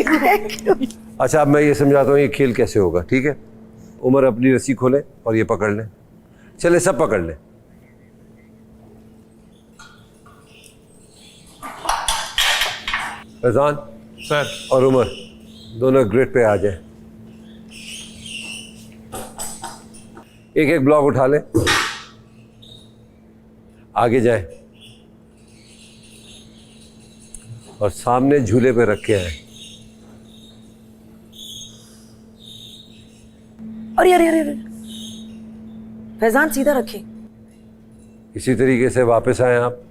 you. अच्छा अब मैं ये समझाता हूँ ये खेल कैसे होगा, ठीक है? उमर अपनी रस्सी खोले और ये पकड़ लें। चले सब पकड़ लें। फैजान सर और उमर दोनों ग्रिड पे आ जाए। एक एक ब्लॉक उठा लें, आगे जाए और सामने झूले पे रख के आए। अरे अरे अरे फैजान सीधा रखे। इसी तरीके से वापस आए आप।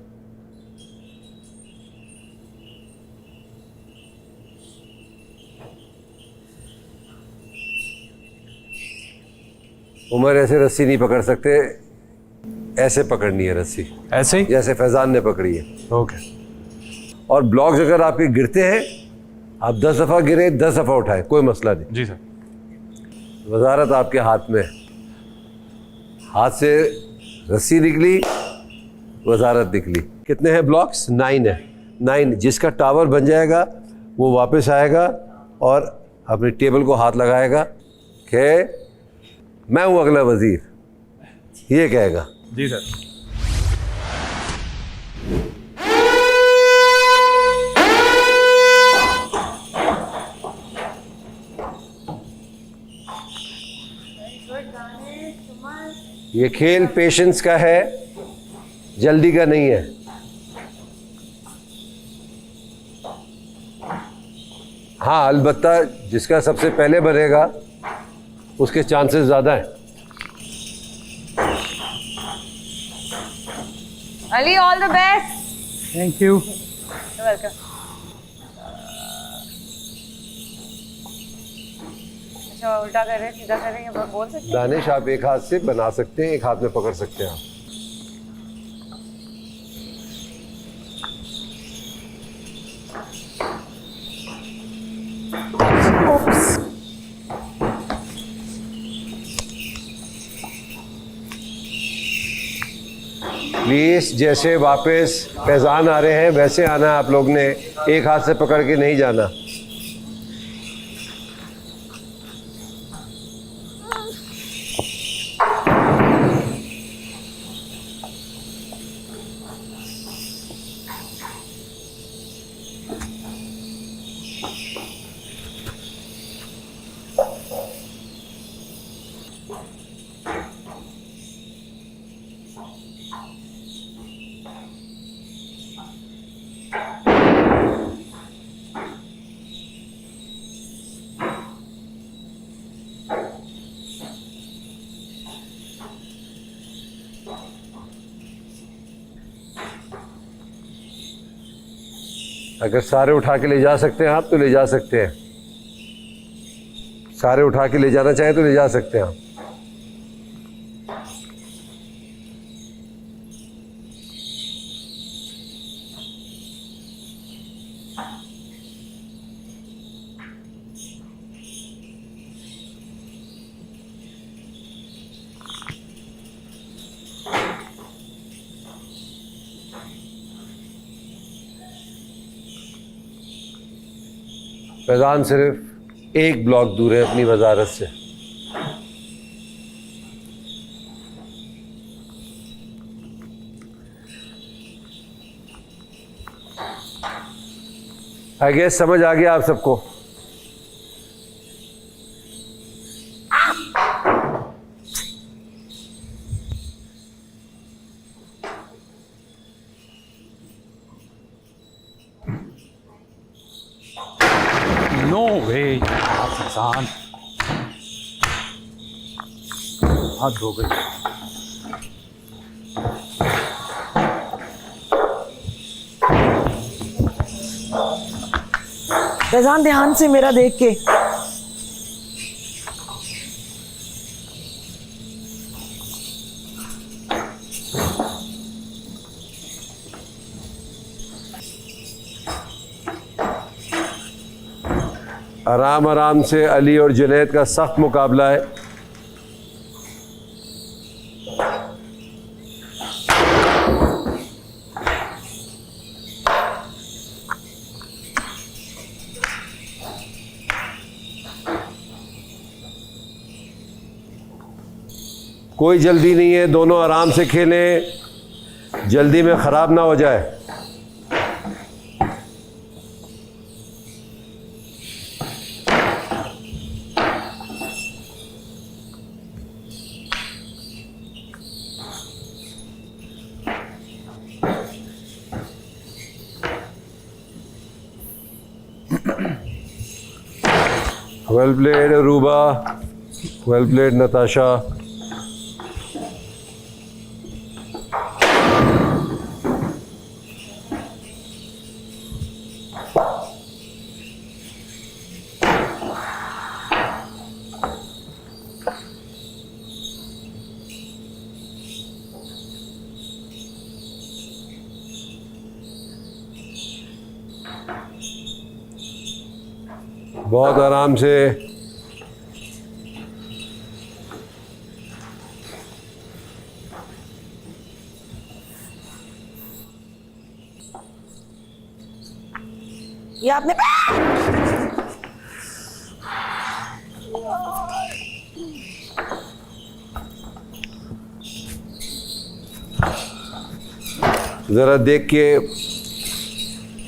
उमर ऐसे रस्सी नहीं पकड़ सकते, ऐसे पकड़नी है रस्सी, ऐसे ही जैसे फैजान ने पकड़ी है। ओके। और ब्लॉक्स अगर आपके गिरते हैं, आप 10 दफा गिरे 10 दफा उठाए, कोई मसला नहीं। जी सर। वजारत आपके हाथ में, हाथ से रस्सी निकली, वजारत निकली। कितने हैं ब्लॉक्स? 9 है। 9 जिसका टावर बन जाएगा वो वापस आएगा और अपनी टेबल को हाथ लगाएगा कि मैं हूं अगला वजीर, ये कहेगा। जी सर। ये खेल पेशेंस का है, जल्दी का नहीं है। हाँ अलबत्ता जिसका सबसे पहले बनेगा उसके चांसेस ज़्यादा हैं। Ali all the best. Thank you. Welcome. अच्छा उल्टा कर रहे हैं, सीधा कर रहे हैं, बोल सकते हैं? दानिश आप एक हाथ से बना सकते हैं, एक हाथ में पकड़ सकते हैं आप। प्लीज जैसे वापस फैजान आ रहे हैं वैसे आना है आप लोग ने, एक हाथ से पकड़ के नहीं जाना। अगर सारे उठा के ले जा सकते हैं आप तो ले जा सकते हैं, सारे उठा के ले जाना चाहें तो ले जा सकते हैं आप। फैजान सिर्फ एक ब्लॉक दूर है अपनी वजारत से। आई गेस समझ आ गया आप सबको। नो वे फैजान, हाथ धो गई। फैजान ध्यान से मेरा देख के। आराम आराम से अली और जुनैद का सख्त मुकाबला है। कोई जल्दी नहीं है, दोनों आराम से खेलें, जल्दी में खराब ना हो जाए। Well played, Aruba. Well played, Natasha. बहुत आराम से। ये आपने जरा देख के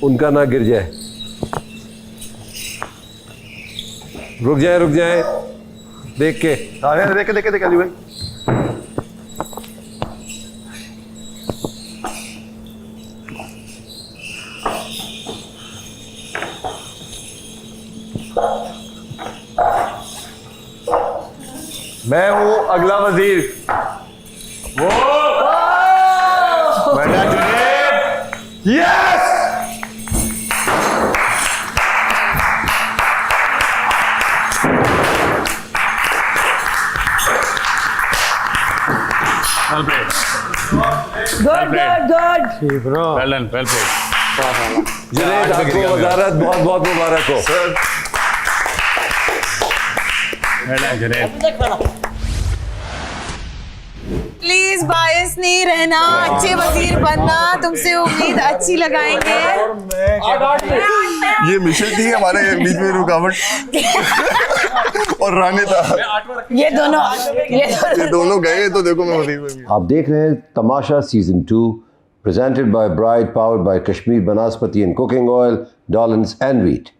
उनका ना गिर जाए। रुक जाए देख के। देखे अली भाई। मैं हूं अगला वजीर। वो बेटा Junaid. Yes. Well played. Good. Well done, well played. Junaid आपको वजारत बहुत बहुत मुबारक हो। Well done, Junaid. प्लीज बायस नहीं रहना, अच्छे वजीर बनना, तुमसे उम्मीद अच्छी लगाएंगे। ये मिशेल थी हमारे बीच में रुकावट और राणे था। ये दोनों गए तो देखो मैं वजीर बन गया। आप देख रहे हैं Tamasha season 2 presented by Bride, powered by Kashmir Banaspati and Cooking Oil, Dollins and Wheat.